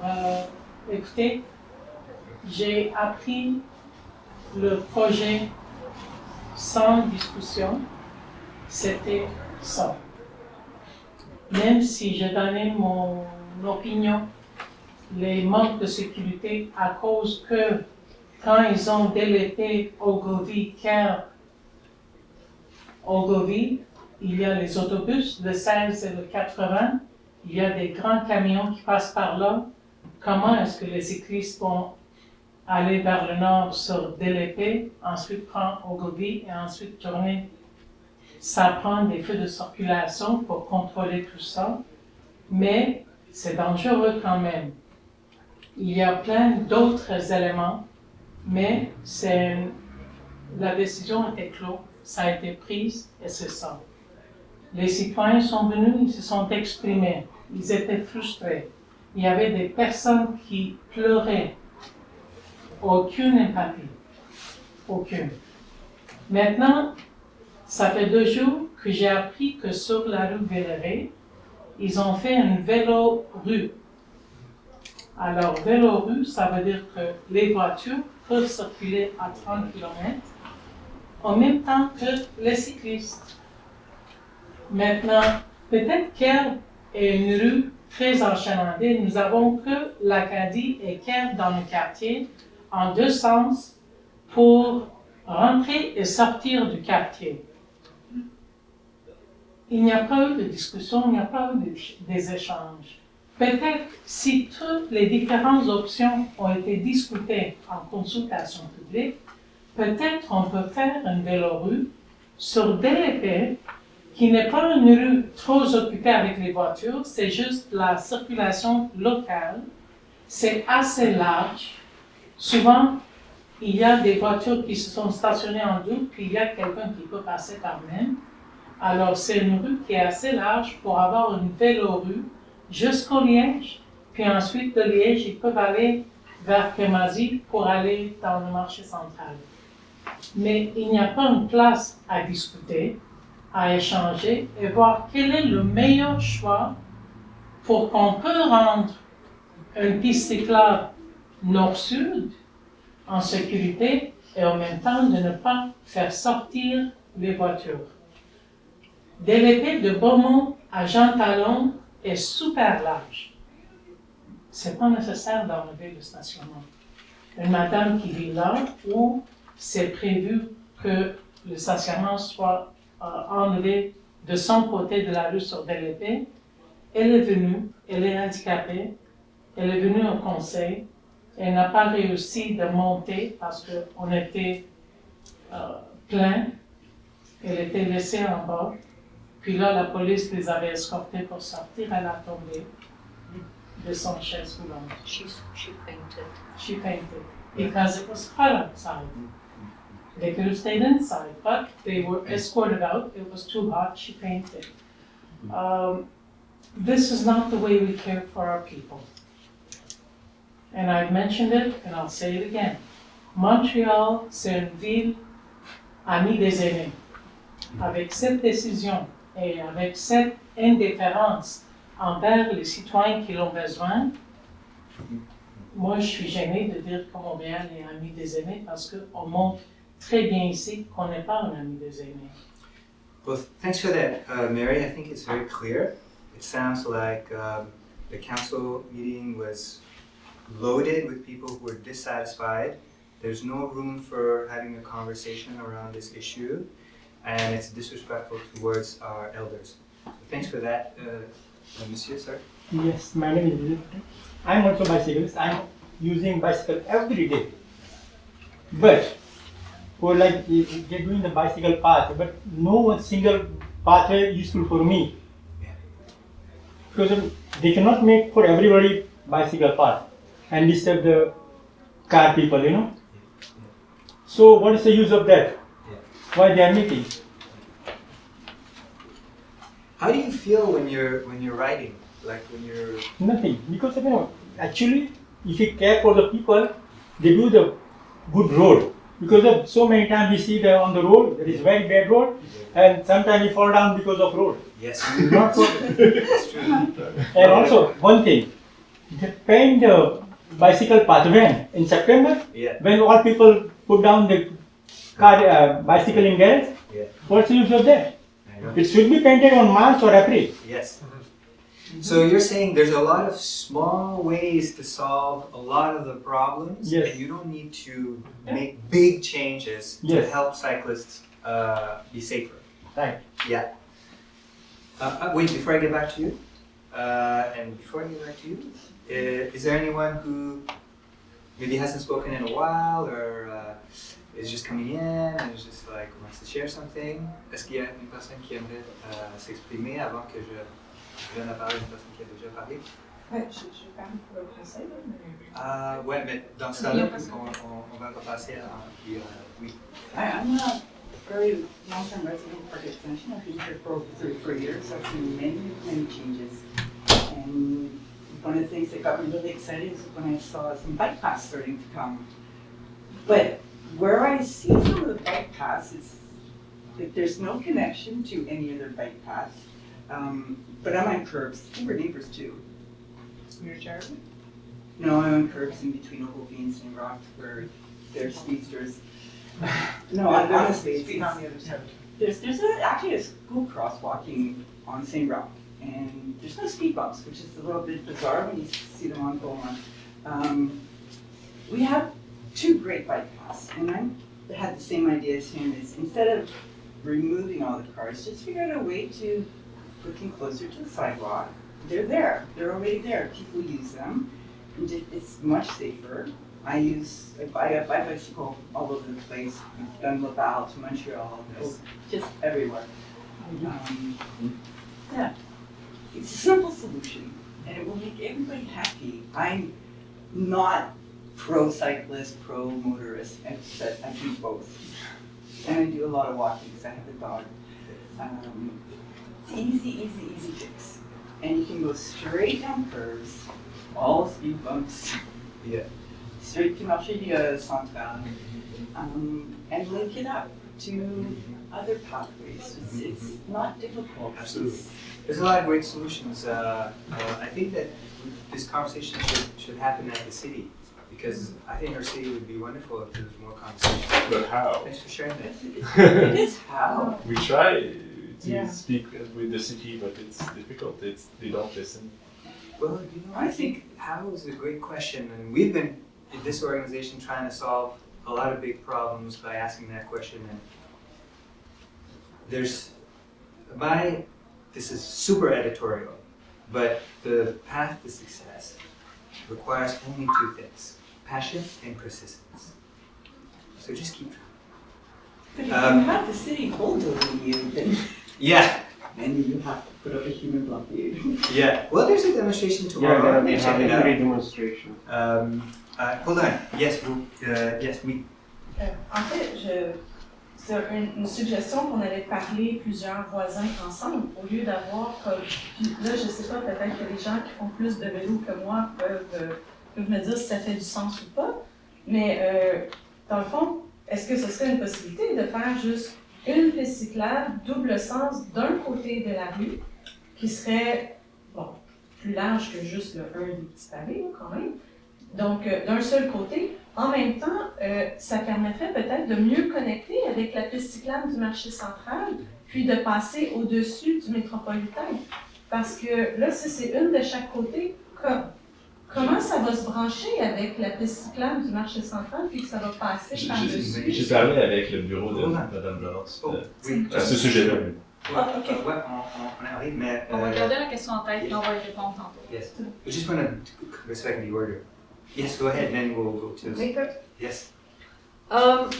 écoutez, j'ai appris le projet sans discussion, c'était ça. Même si j'ai donné mon opinion, les manques de sécurité à cause que quand ils ont délété Ogilvie, Ogilvie, il y a les autobus, le 16 et le 80, il y a des grands camions qui passent par là. Comment est-ce que les cyclistes vont aller vers le nord sur Delépée, ensuite prendre Ogilvie et ensuite tourner? Ça prend des feux de circulation pour contrôler tout ça, mais c'est dangereux quand même. Il y a plein d'autres éléments, mais la décision était close, ça a été prise et c'est ça. Les citoyens sont venus, ils se sont exprimés, ils étaient frustrés. Il y avait des personnes qui pleuraient. Aucune empathie. Aucune. Maintenant, ça fait 2 jours que j'ai appris que sur la rue Véléré, ils ont fait une vélo-rue. Alors, vélo-rue, ça veut dire que les voitures peuvent circuler à 30 km en même temps que les cyclistes. Maintenant, peut-être qu'elle est une rue très enchaînée. Nous avons que l'Acadie et Kerr dans le quartier en 2 sens pour rentrer et sortir du quartier. Il n'y a pas eu de discussion, il n'y a pas eu des échanges. Peut-être si toutes les différentes options ont été discutées en consultation publique, peut-être on peut faire une vélorue sur Delépée, qui n'est pas une rue trop occupée avec les voitures, c'est juste la circulation locale. C'est assez large. Souvent, il y a des voitures qui se sont stationnées en double, puis il y a quelqu'un qui peut passer quand même. Alors, c'est une rue qui est assez large pour avoir une vélorue jusqu'au Liège, puis ensuite de Liège, ils peuvent aller vers Crémazie pour aller dans le marché central. Mais il n'y a pas une place à discuter, à échanger et voir quel est le meilleur choix pour qu'on peut rendre une piste cyclable nord-sud en sécurité et en même temps de ne pas faire sortir les voitures. Delépée de Beaumont à Jean Talon est super large. C'est pas nécessaire d'enlever le stationnement. Une madame qui vit là où c'est prévu que le stationnement soit enlevé de son côté de la rue sur Delépée, elle est venue, elle est handicapée, elle est venue au conseil, elle n'a pas réussi de monter parce qu'on était plein, elle était laissée en bas. Puis là, la police les avait escortés pour sortir. Elle a tombé de son chaise roulante. She fainted. She fainted because it was hot outside. They could have stayed inside, but they were escorted out. It was too hot. She fainted. This is not the way we care for our people. And I've mentioned it, and I'll say it again. Montréal, c'est une ville amie des aînés. Avec cette décision, et avec cette indifférence envers les citoyens qui l'ont besoin, moi je suis gênée de dire que Montréal est ami des aînés parce qu'on montre très bien ici qu'on n'est pas un ami des aînés. Well, thanks for that, Mary. I think it's very clear. It sounds like the council meeting was loaded with people who were dissatisfied. There's no room for having a conversation around this issue. And it's disrespectful towards our elders. So thanks for that, Monsieur, sir. Yes, my name is Vijay. I'm also bicyclist. I'm using bicycle every day. But for like they're doing the bicycle path, but no one single pathway useful for me. Because they cannot make for everybody bicycle path and disturb the car people, you know. So what is the use of that? Why they are meeting? How do you feel when you're riding? Like when you're nothing, because you know actually if you care for the people, they do the good road. Because of so many times we see that on the road there is very bad road, and sometimes we fall down because of road. Yes. Not for That's true. And also one thing, they paint the bicycle pathway in September. Yeah. When all people put down the car bicycle in garage. Yeah. What's the use of that? I know. It should be painted on March or April. Yes. So you're saying there's a lot of small ways to solve a lot of the problems, Yes. and you don't need to make big changes to Yes. help cyclists be safer. Right. Yeah. Wait, before I get back to you, is there anyone who maybe hasn't spoken in a while or is just coming in and is just like wants to share something? Est-ce qu'il y a une personne qui aimerait s'exprimer avant que je donne la parole à une personne qui a déjà parlé? Ouais, je parle pour le français, là, mais... Ouais, mais dans ce temps-là, on va repasser à oui. I'm a very long-term resident of Parc-Extension. I've been here for over 34 years. I've seen many changes. And one of the things that got me really excited is when I saw some bike paths starting to come. But where I see some of the bike paths is that there's no connection to any other bike path. But I'm on curbs. I think we're neighbors too. You're Jeremy? No, I'm on curbs in between Ogilvy and St. Roch where they're speedsters. No, honestly, it's on the other side. There's actually a school crosswalking on St. Roch, and there's no speed bumps, which is a little bit bizarre when you see them on Beaumont. We have two great bike paths, and I had the same idea as him, is instead of removing all the cars, just figure out a way to put them closer to the sidewalk. They're there, they're already there, people use them, and it's much safer. I bicycle all over the place. We've done Laval to Montreal, just everywhere. Yeah, it's a simple solution, and it will make everybody happy. I'm not pro-cyclist, pro-motorist, but I do both. And I do a lot of walking because I have a dog. It's easy fix. And you can go straight down curves, all speed bumps. Yeah. Straight to Marché Central, and link it up to other pathways. It's not difficult. Absolutely. There's a lot of great solutions. I think that this conversation should happen at the city because I think our city would be wonderful if there was more conversation. But how? Thanks for sharing that. It is how. We try to speak with the city, but it's difficult. They don't listen. Well, I think how is a great question, and we've been in this organization trying to solve a lot of big problems by asking that question. And this is super editorial, but the path to success requires only two things: passion and persistence. So just keep trying. But if you have the city bulldozing you, then you have to put up a human blockade. Yeah. Well, there's a demonstration tomorrow. Yeah, Let me check it out. Demonstration. Hold on. Yes, we. En fait, c'est une suggestion qu'on allait parler plusieurs voisins ensemble au lieu d'avoir comme. Puis là, je sais pas, peut-être que les gens qui font plus de vélo que moi peuvent me dire si ça fait du sens ou pas. Mais dans le fond, est-ce que ce serait une possibilité de faire juste une piste cyclable double sens d'un côté de la rue qui serait plus large que juste le un des petits pavés quand même. Donc, d'un seul côté, en même temps, ça permettrait peut-être de mieux connecter avec la piste cyclable du marché central, puis de passer au-dessus du métropolitain. Parce que là, si c'est une de chaque côté, comment ça va se brancher avec la piste cyclable du marché central, puis que ça va passer par-dessus? J'ai parlé avec le bureau de Mme Laurence à ce sujet-là. OK. On arrive, mais. On va garder la question en tête et on va y répondre tantôt. Yes. I just want to respect the order. Yes, go ahead, and then we'll go to. Yes. I've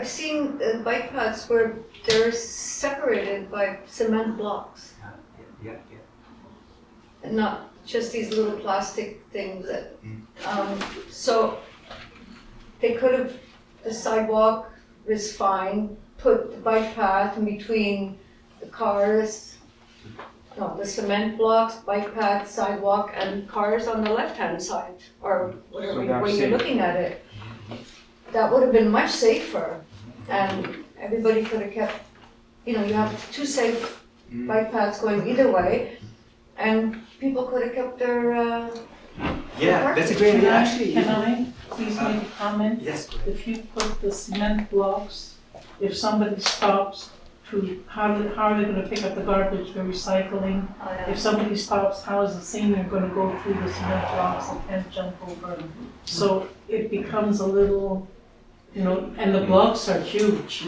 seen bike paths where they're separated by cement blocks. Yeah. And not just these little plastic things that, so they could have, the sidewalk was fine, put the bike path in between the cars, the cement blocks, bike path, sidewalk, and cars on the left-hand side, or whatever way you're looking at it. That would have been much safer, and everybody could have kept, you have two safe bike paths going either way, and people could have kept their That's a great idea. Actually, Can I please make a comment? Yes. If you put the cement blocks, if somebody stops to how are they gonna pick up the garbage, the recycling? If somebody stops, how is the senior gonna go through the cement blocks and can't jump over? So it becomes a little, you know, and the blocks are huge.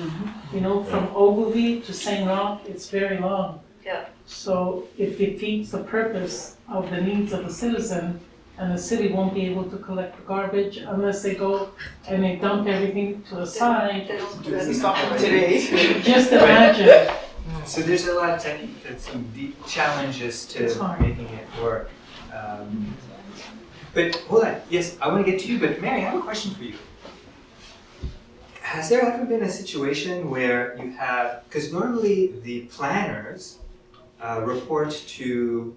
You know, from Ogilvy to St. Roch, it's very long. Yeah. So it defeats the purpose of the needs of the citizen, and the city won't be able to collect the garbage unless they go and they dump everything to the side. Today. Just imagine. So there's a lot of some deep challenges to making it work. But hold on, yes, I want to get to you, but Mary, I have a question for you. Has there ever been a situation where you have, because normally the planners report to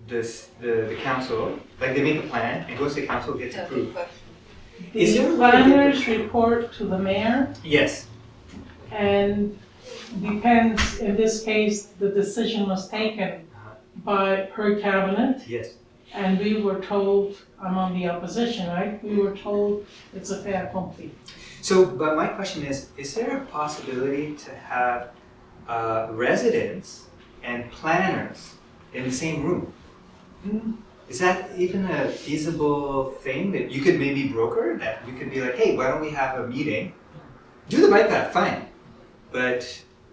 the council, like they make a plan, it goes to the council, gets approved. Is there The a way to get planners report to the mayor, Yes. and depends, in this case, the decision was taken by her cabinet, Yes. and we were told, I'm on the opposition, right? We were told it's a fait accompli. So, but my question is there a possibility to have residents and planners in the same room? Is that even a feasible thing that you could maybe broker? That you could be like, hey, why don't we have a meeting? Do the bike path, fine. But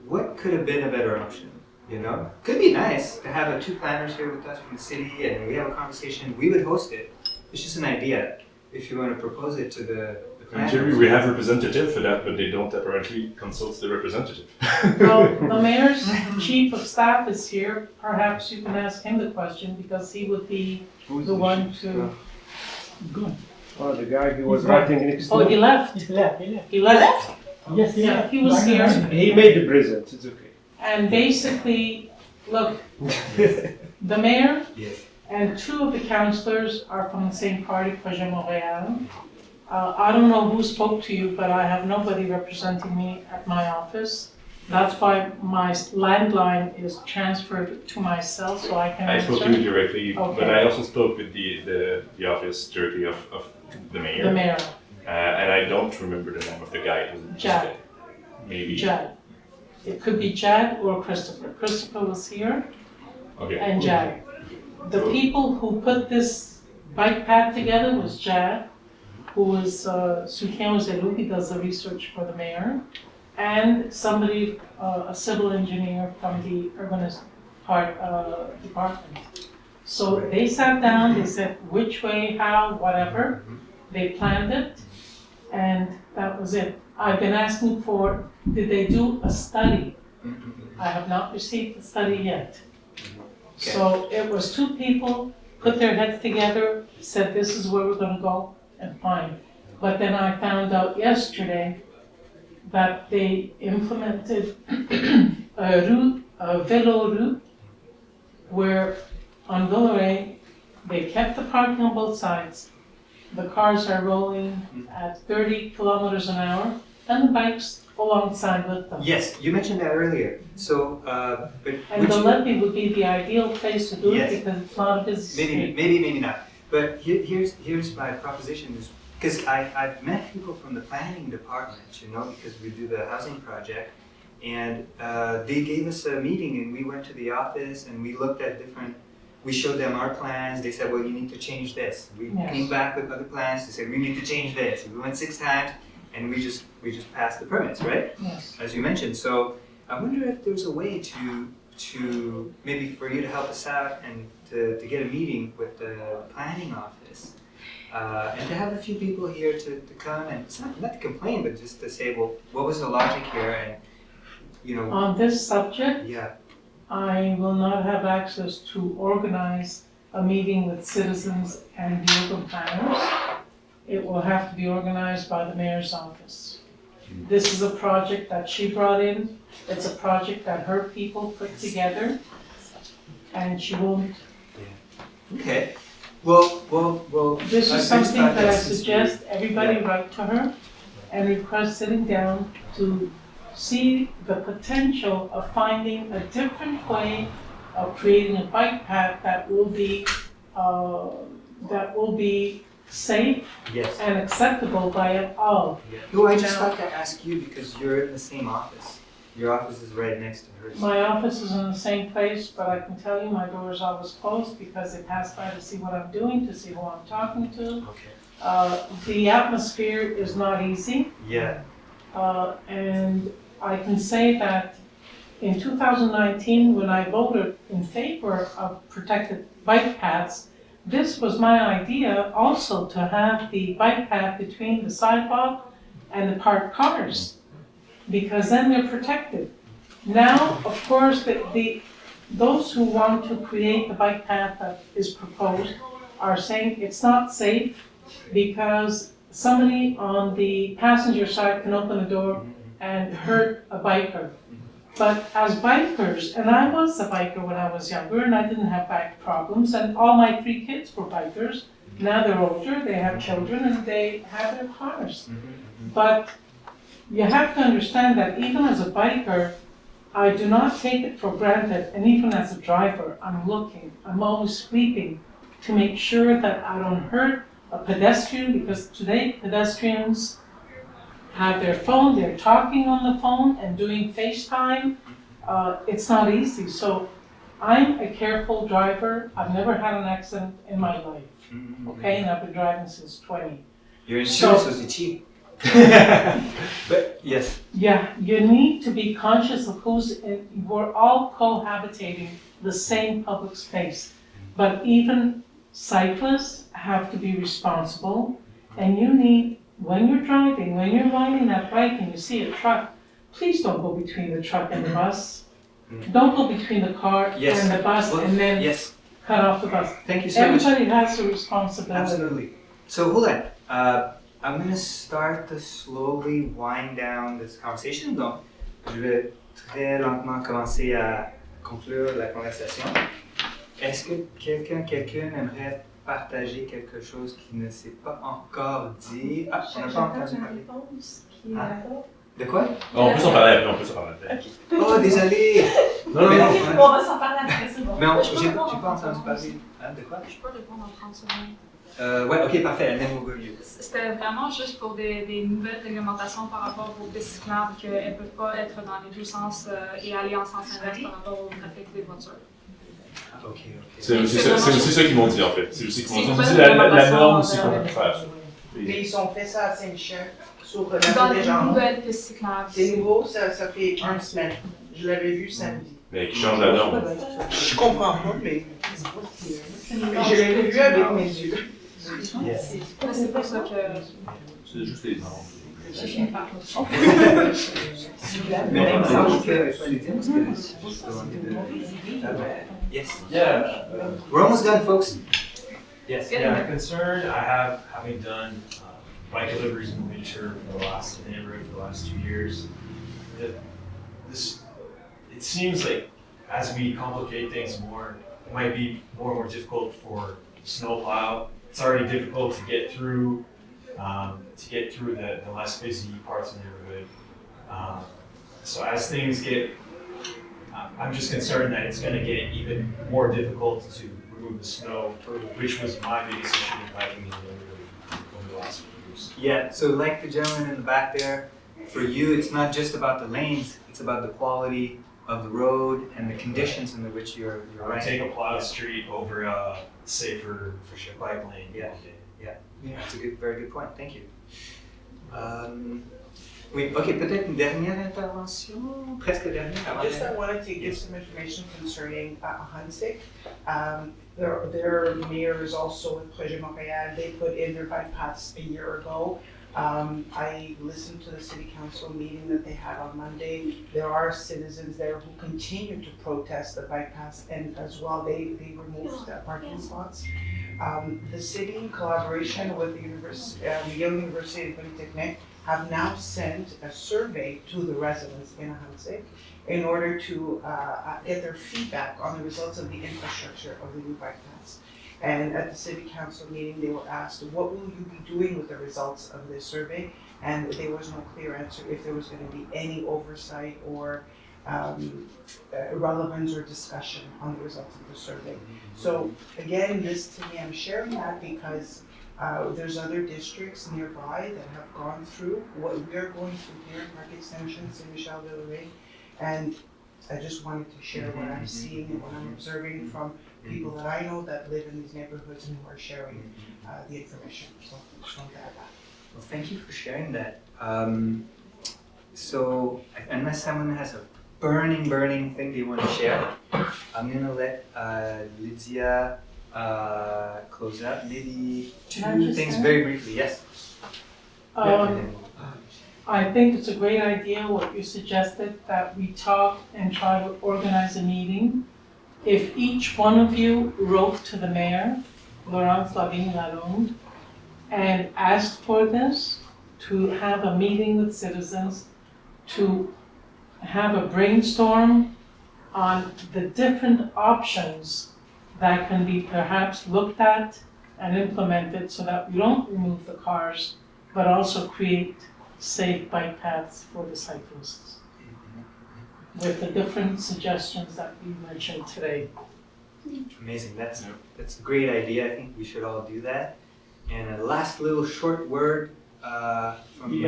what could have been a better option? You know, could be nice to have two planners here with us from the city, and we have a conversation. We would host it. It's just an idea. If you want to propose it to the In planners. theory, we have representative for that, but they don't apparently consult the representative. Well, the mayor's chief of staff is here, perhaps you can ask him the question, because he would be the one to. Good. Oh, the guy who was writing next to Oh, he left. He left. He left. He left? Yes, he Yeah, left. he was here. He made the present, it's okay. And basically, look, the mayor Yes. and two of the councillors are from the same party, Projet Montréal. I don't know who spoke to you, but I have nobody representing me at my office. That's why my landline is transferred to myself, so I can I answer. spoke to you directly, Okay. but I also spoke with the office directly of the mayor. The mayor, And I don't remember the name of the guy who Jad. Maybe. Jad. It could be Jad or Christopher. Christopher was here, Okay. and Jad. The people who put this bike path together was Jad, who was soutien aux élus, he does the research for the mayor, and somebody, a civil engineer from the urbanist department. So they sat down, they said which way, how, whatever, they planned it, and that was it. I've been asking for, did they do a study? I have not received the study yet. So it was two people, put their heads together, said this is where we're gonna go, and fine. But then I found out yesterday that they implemented a vélo route where on Villeray, they kept the parking on both sides. The cars are rolling at 30 kilometers an hour, and the bikes alongside with them. Yes, you mentioned that earlier. So, but And would the you- levy would be the ideal place to do Yes. it because it's not a busy street. Maybe not. But here's my proposition is, because I've met people from the planning department, you know, because we do the housing project, and they gave us a meeting and we went to the office and we looked at we showed them our plans, they said, well, you need to change this. We Yes. came back with other plans, they said, we need to change this. We went 6 times and we just passed the permits, right? Yes. As you mentioned. So I wonder if there's a way to maybe for you to help us out and to get a meeting with the planning office and to have a few people here to come and it's not to complain, but just to say, well, what was the logic here, and you know. On this subject, Yeah. I will not have access to organize a meeting with citizens and the urban planners. It will have to be organized by the mayor's office. This is a project that she brought in. It's a project that her people put together, and she won't. Okay. Well. This I is just something thought that I since suggest everybody yeah. write to her and request sitting down to see the potential of finding a different way of creating a bike path that will be safe Yes. and acceptable by all. No, I just thought to ask you because you're in the same office. Your office is right next to hers. My office is in the same place, but I can tell you my door is always closed because they pass by to see what I'm doing, to see who I'm talking to. Okay. The atmosphere is not easy. Yeah. And I can say that in 2019, when I voted in favor of protected bike paths, this was my idea also to have the bike path between the sidewalk and the parked cars, because then they're protected. Now, of course, those who want to create the bike path that is proposed are saying it's not safe because somebody on the passenger side can open the door and hurt a biker. But as bikers, and I was a biker when I was younger and I didn't have back problems, and all my 3 kids were bikers. Now they're older, they have children, and they have their cars. But you have to understand that even as a biker, I do not take it for granted, and even as a driver, I'm looking, I'm always sweeping to make sure that I don't hurt a pedestrian, because today pedestrians have their phone, they're talking on the phone and doing FaceTime. It's not easy. So I'm a careful driver. I've never had an accident in my life. Okay, and I've been driving since 20. Your insurance was cheap. But yes. Yeah, you need to be conscious of who's in. We're all cohabitating the same public space. But even cyclists have to be responsible, and you need, when you're driving, when you're riding that bike and you see a truck, please don't go between the truck and the bus. Don't go between the car and the bus and then cut off the bus. Thank you so much. Everybody has a responsibility. Absolutely. So hold on. I'm going to start to slowly wind down this conversation. Donc, je vais très lentement commencer à conclure la conversation. Est-ce que quelqu'un aimerait partager quelque chose qui ne s'est pas encore dit? Ah, on n'a pas entendu parler. De quoi? On peut s'en parler après, on peut s'en parler après. Oh, désolé! Non, non, non. On va s'en parler après, c'est bon. Non, j'ai pas entendu parler. Hein, de quoi? Je peux répondre en 30 secondes. Ouais, ok, parfait. And then we'll go to you. C'était vraiment juste pour des nouvelles réglementations par rapport aux pistes cyclables, qu'elles ne peuvent pas être dans les deux sens et aller en sens inverse par rapport au trafic des voitures. Okay. C'est aussi ça qu'ils m'ont dit en fait. C'est aussi qu'ils m'ont dit la norme, c'est qu'on peut faire ça. Mais ils ont fait ça à Saint-Michel, sur la dans des les gens. nouvelles pistes cyclables. C'est nouveau, ça fait 1 semaine. Je l'avais vu samedi. Mais qui change la norme. Je comprends pas, mais je l'avais vu avec mes yeux. Yes. C'est pour ça que c'est juste les normes. j'ai fini par Mais il me semble que yes. Yeah. We're almost done, folks. Yes. Yeah. A concern I have, having done bike deliveries in winter for the last neighborhood for the last 2 years, that it seems like as we complicate things more, it might be more and more difficult for snowplow. It's already difficult to get through the less busy parts of the neighborhood. So as things get, I'm just concerned that it's going to get even more difficult to remove the snow, which was my biggest issue with biking in the neighborhood over the last few years. Yeah, so like the gentleman in the back there, for you it's not just about the lanes, it's about the quality of the road and the conditions in which you're riding. Take a plowed street over a safer bike lane. Yeah, that's a very good point. Thank you. Oui, ok, peut-être une dernière intervention, presque dernière. Just I wanted to give some information concerning Hunsick. Their mayor is also with Projet Montréal. They put in their bike paths a year ago. I listened to the city council meeting that they had on Monday. There are citizens there who continue to protest the bike paths, and as well they removed parking spots. The city, in collaboration with the Yale University Polytechnic, have now sent a survey to the residents in Hunsick in order to get their feedback on the results of the infrastructure of the new bike paths. And at the city council meeting, they were asked, what will you be doing with the results of this survey? And there was no clear answer if there was going to be any oversight or relevance or discussion on the results of the survey. So again, this to me, I'm sharing that because there's other districts nearby that have gone through what we're going through here in Parc-Extension, Saint-Michel-de-Lorraine, And I just wanted to share what I'm seeing and what I'm observing from people that I know that live in these neighborhoods and who are sharing the information. So I just wanted to add that. Well, thank you for sharing that. So, unless someone has a burning thing they want to share, I'm gonna let Lydia close out. Maybe two things very briefly. Yes. I think it's a great idea what you suggested, that we talk and try to organize a meeting. If each one of you wrote to the mayor, Laurence Lavigne-Lalonde, and asked for this, to have a meeting with citizens, to have a brainstorm on the different options that can be perhaps looked at and implemented so that we don't remove the cars, but also create safe bike paths for the cyclists, with the different suggestions that we mentioned today. Amazing. That's a great idea. I think we should all do that. And a last little short word from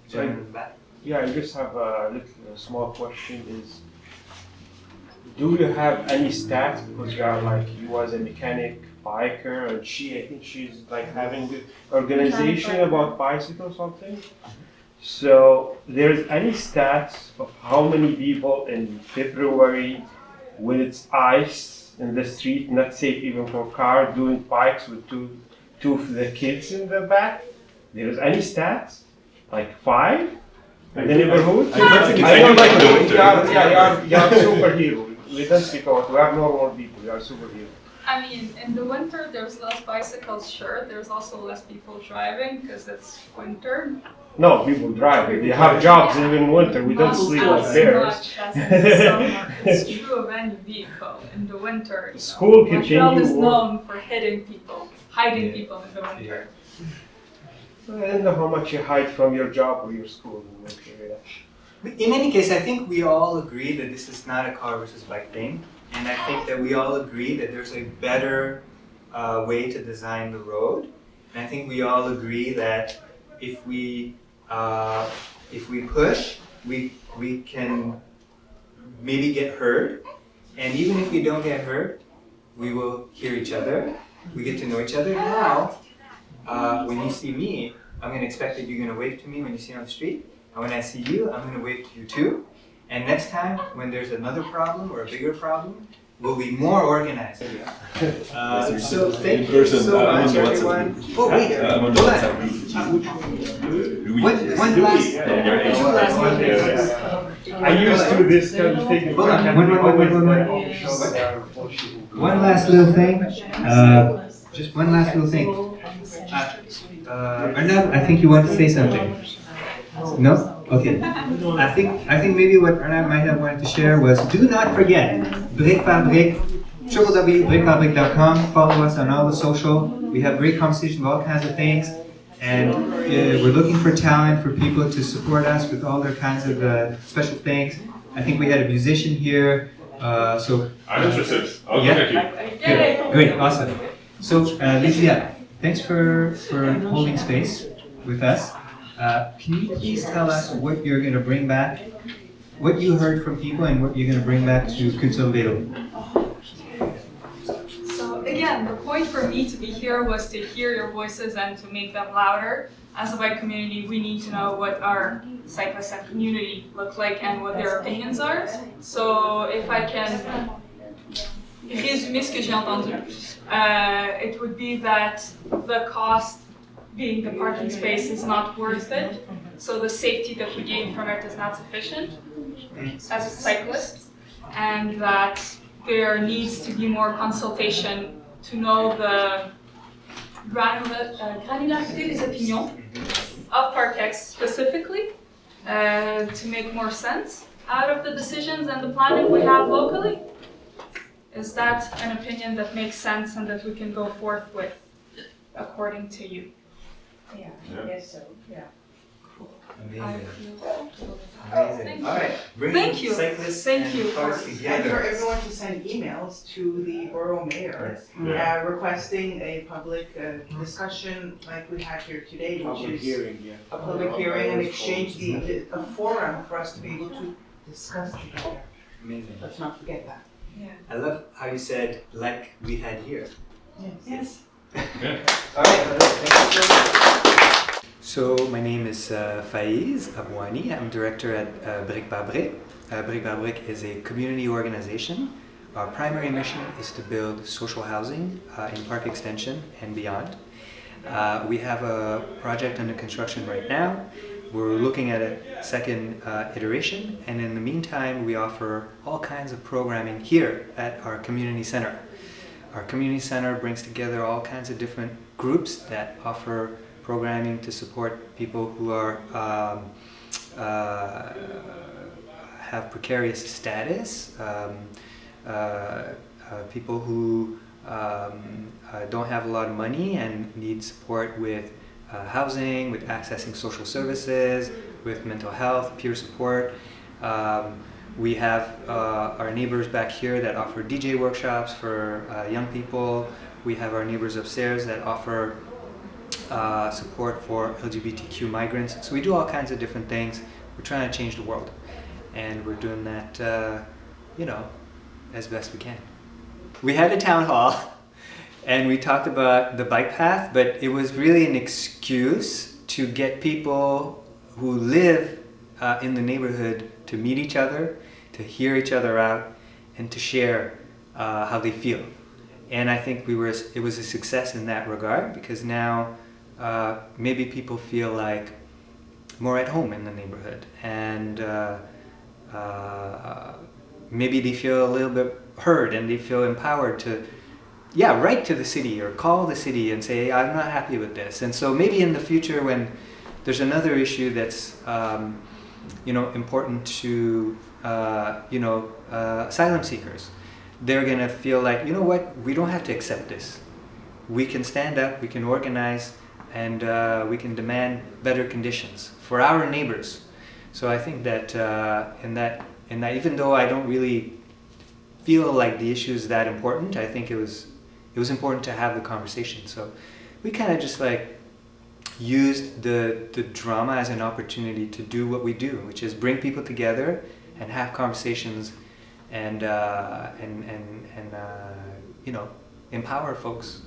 John in the back. Yeah, I just have a small question is, do you have any stats, because you was a mechanic, biker, and I think she's like having the organization about bicycle or something. So there's any stats of how many people in February, when it's ice in the street, not safe even for car, doing bikes with two of the kids in the back? There's any stats? Like 5? In the neighborhood? I don't like you are superhero. We don't speak about, we are normal people, you are superhero. I mean, in the winter, there's less bicycles, sure. There's also less people driving because it's winter. No, people drive. They have jobs even in winter. We don't sleep like bears. Not as much as in the summer. It's true of any vehicle. In the winter, School Montreal is known for hiding people in the winter. I don't know how much you hide from your job or your school in winter. In any case, I think we all agree that this is not a car versus bike thing. And I think that we all agree that there's a better way to design the road. And I think we all agree that if we push, we can maybe get heard. And even if we don't get heard, we will hear each other. We get to know each other. Now, when you see me, I'm going to expect that you're going to wave to me when you see me on the street. And when I see you, I'm going to wave to you too. And next time, when there's another problem or a bigger problem, we'll be more organized. So thank you so much, everyone. Oh wait, hold on. One last I used to this kind of thing. Hold on. One last little thing. Just one last little thing. Arnav, I think you want to say something. No? Okay. I think maybe what Arnav might have wanted to share was, do not forget, Brick par Brick, www.brickparbrick.com. Follow us on all the social. We have great conversations about all kinds of things. And we're looking for talent, for people to support us with all their kinds of special things. I think we had a musician here. I'm interested. I'll yeah? connect you. Good. Great, awesome. So, Lydia, thanks for holding space with us. Can you please tell us what you're going to bring back, what you heard from people, and what you're going to bring back to Culture Vélo? So again, the point for me to be here was to hear your voices and to make them louder. As a bike community, we need to know what our cyclists and community look like and what their opinions are. So if I can résumer ce que j'ai entendu, it would be that the cost being the parking space is not worth it. So the safety that we gain from it is not sufficient as cyclists, and that there needs to be more consultation to know the granularité des opinions of Parc-Ex specifically, to make more sense out of the decisions and the planning we have locally. Is that an opinion that makes sense and that we can go forth with, according to you? Yeah, I guess so, yeah. Amazing. Amazing. All right. Thank you. Thank you for And for everyone to send emails to the borough mayor requesting a public discussion like we had here today, which is a public hearing and exchange a forum for us to be able to discuss together. Amazing. Let's not forget that. Yeah. I love how you said, like we had here. Yes. All right. Thank you so much. So my name is Faiz Abouani. I'm director at Bric-Par-Bric. Bric-Par-Bric is a community organization. Our primary mission is to build social housing in Parc-Extension and beyond. We have a project under construction right now. We're looking at a second iteration, and in the meantime we offer all kinds of programming here at our community center. Our community center brings together all kinds of different groups that offer programming to support people who are have precarious status, people who don't have a lot of money and need support with housing, with accessing social services, with mental health, peer support. We have our neighbors back here that offer DJ workshops for young people. We have our neighbors upstairs that offer support for LGBTQ migrants. So we do all kinds of different things. We're trying to change the world. And we're doing that, you know, as best we can. We had a town hall and we talked about the bike path, but it was really an excuse to get people who live in the neighborhood to meet each other, to hear each other out, and to share how they feel. And I think it was a success in that regard, because now maybe people feel like more at home in the neighborhood, and maybe they feel a little bit heard and they feel empowered to write to the city or call the city and say, I'm not happy with this. And so maybe in the future, when there's another issue that's you know, important to you know, asylum seekers, they're gonna feel like, you know what, we don't have to accept this. We can stand up, we can organize, and we can demand better conditions for our neighbors. So I think that in that even though I don't really feel like the issue is that important, I think it was important to have the conversation. So we kind of just like used the drama as an opportunity to do what we do, which is bring people together and have conversations and you know, empower folks.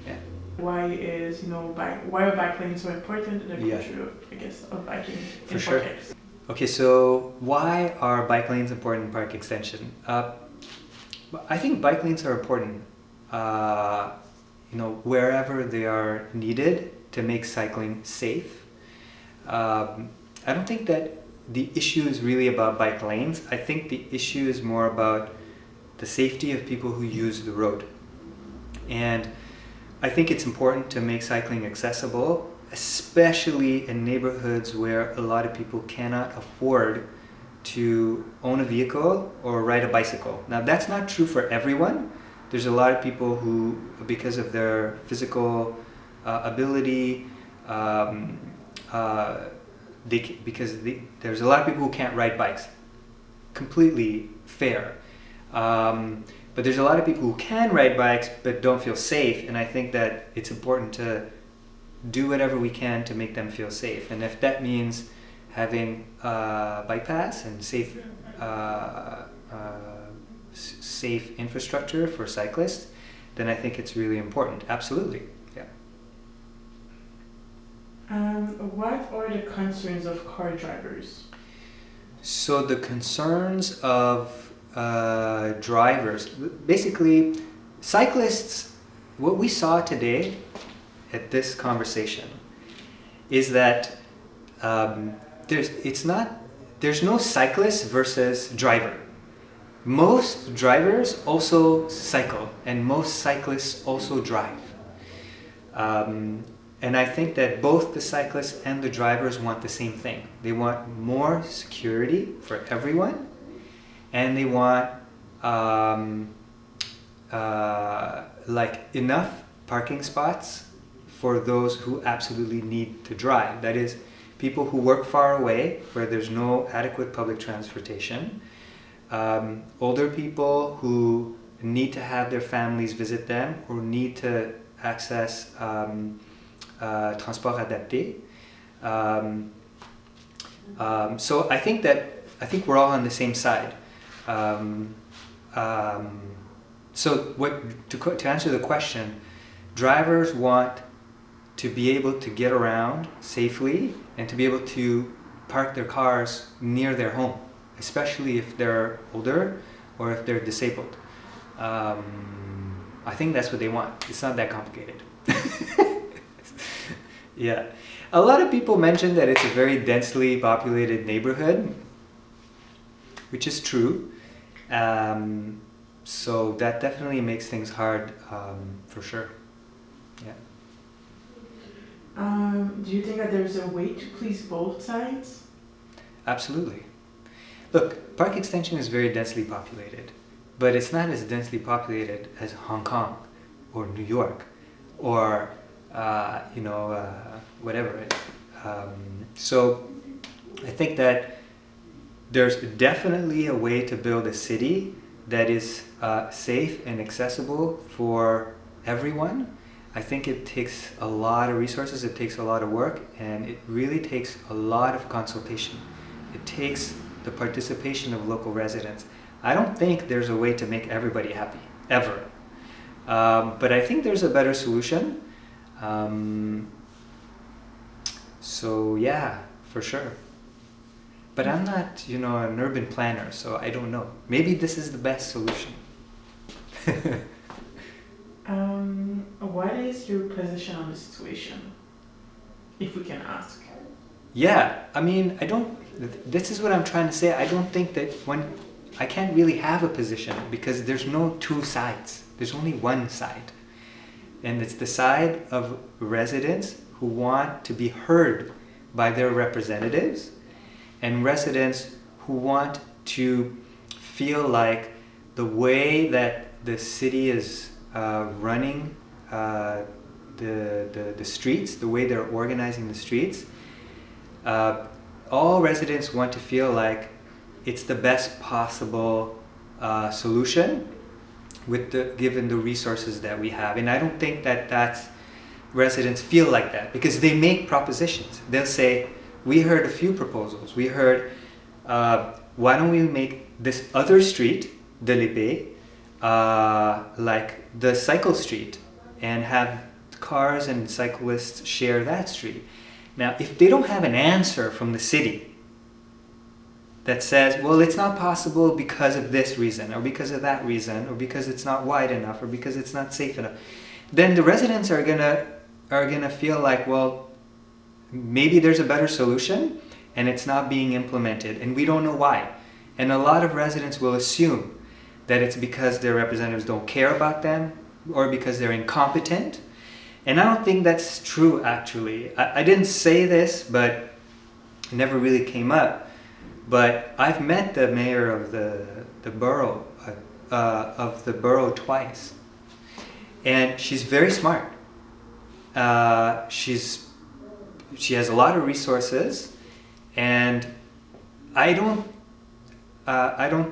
Yeah. Why is, you know, why are bike lanes so important in the culture, I guess, of biking in Parc-Ex? Okay, so why are bike lanes important in Parc-Extension? I think bike lanes are important, you know, wherever they are needed to make cycling safe. I don't think that the issue is really about bike lanes. I think the issue is more about the safety of people who use the road. And I think it's important to make cycling accessible, especially in neighborhoods where a lot of people cannot afford to own a vehicle or ride a bicycle. Now that's not true for everyone. There's a lot of people who, because of their physical ability, there's a lot of people who can't ride bikes. Completely fair. But there's a lot of people who can ride bikes but don't feel safe, and I think that it's important to do whatever we can to make them feel safe. And if that means having bike paths and safe infrastructure for cyclists, then I think it's really important. Absolutely, yeah. What are the concerns of car drivers? So the concerns of drivers, basically cyclists, what we saw today at this conversation is that there's no cyclist versus driver. Most drivers also cycle and most cyclists also drive. And I think that both the cyclists and the drivers want the same thing. They want more security for everyone, and they want like enough parking spots for those who absolutely need to drive. That is, people who work far away where there's no adequate public transportation, older people who need to have their families visit them or need to access transport adapté. So I think that I think we're all on the same side. So to answer the question, drivers want to be able to get around safely and to be able to park their cars near their home, especially if they're older or if they're disabled. I think that's what they want. It's not that complicated. Yeah. A lot of people mention that it's a very densely populated neighborhood, which is true. So that definitely makes things hard, for sure. Yeah. Do you think that there's a way to please both sides? Absolutely. Look, Parc-Extension is very densely populated, but it's not as densely populated as Hong Kong or New York or whatever. So I think that there's definitely a way to build a city that is safe and accessible for everyone. I think it takes a lot of resources, it takes a lot of work, and it really takes a lot of consultation. It takes the participation of local residents. I don't think there's a way to make everybody happy, ever. But I think there's a better solution. So yeah, for sure. But I'm not, an urban planner, so I don't know. Maybe this is the best solution. What is your position on the situation, if we can ask? Yeah, I mean, this is what I'm trying to say. I don't think that I can't really have a position because there's no two sides. There's only one side. And it's the side of residents who want to be heard by their representatives and residents who want to feel like the way that the city is running the streets, the way they're organizing the streets, all residents want to feel like it's the best possible solution given the resources that we have. And I don't think that residents feel like that because they make propositions. They'll say, we heard a few proposals. We heard, why don't we make this other street, de l'Épée, like the cycle street and have cars and cyclists share that street. Now, if they don't have an answer from the city that says, well, it's not possible because of this reason, or because of that reason, or because it's not wide enough, or because it's not safe enough, then the residents are gonna feel like, well, maybe there's a better solution and it's not being implemented and we don't know why. And a lot of residents will assume that it's because their representatives don't care about them or because they're incompetent. And I don't think that's true, actually. I didn't say this, but it never really came up. But I've met the mayor of the borough twice, and she's very smart. She has a lot of resources, and I don't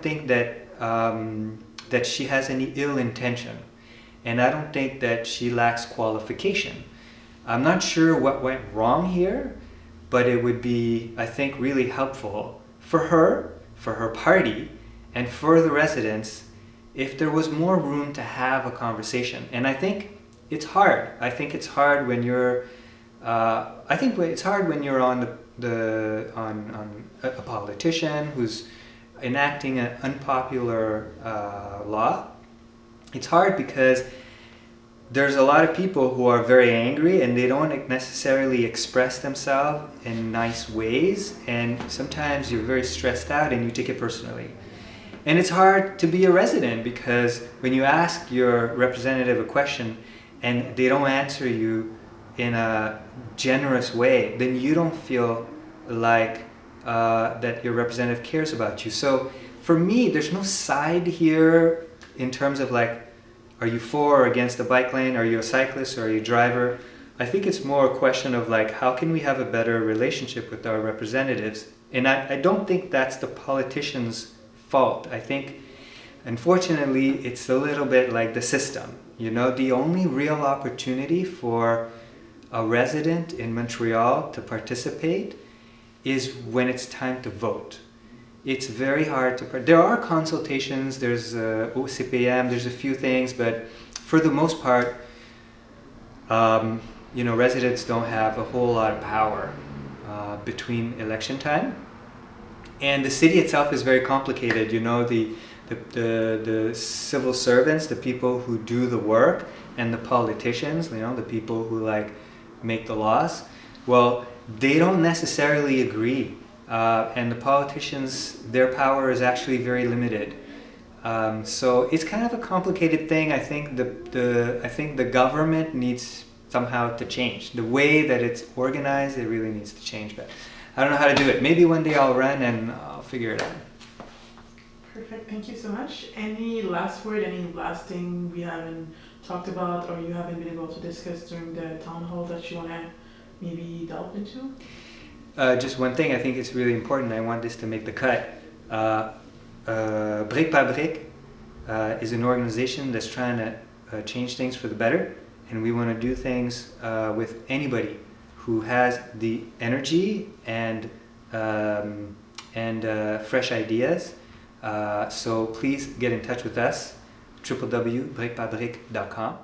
think that she has any ill intention. And I don't think that she lacks qualification. I'm not sure what went wrong here, but it would be, I think, really helpful for her party, and for the residents if there was more room to have a conversation. And I think it's hard. I think it's hard when you're on a politician who's enacting an unpopular law. It's hard because there's a lot of people who are very angry and they don't necessarily express themselves in nice ways, and sometimes you're very stressed out and you take it personally. And it's hard to be a resident because when you ask your representative a question and they don't answer you in a generous way, then you don't feel like that your representative cares about you. So for me, there's no side here in terms of like, are you for or against the bike lane? Are you a cyclist or are you a driver? I think it's more a question of like, how can we have a better relationship with our representatives? And I don't think that's the politicians' fault. I think, unfortunately, it's a little bit like the system. The only real opportunity for a resident in Montreal to participate is when it's time to vote. it's very hard to. There are consultations. There's OCPM. There's a few things, but for the most part, you know, residents don't have a whole lot of power between election time, and the city itself is very complicated. You know, the civil servants, the people who do the work, and the politicians, you know, the people who like make the laws, well, they don't necessarily agree. And the politicians, their power is actually very limited. So it's kind of a complicated thing. I think the government needs somehow to change. The way that it's organized, it really needs to change. But I don't know how to do it. Maybe one day I'll run and I'll figure it out. Perfect, thank you so much. Any last word, any last thing we haven't talked about or you haven't been able to discuss during the town hall that you want to maybe delve into? Just one thing, I think it's really important. I want this to make the cut. Brick by Brick is an organization that's trying to change things for the better, and we want to do things with anybody who has the energy and fresh ideas. So please get in touch with us, www.brickbybrick.com.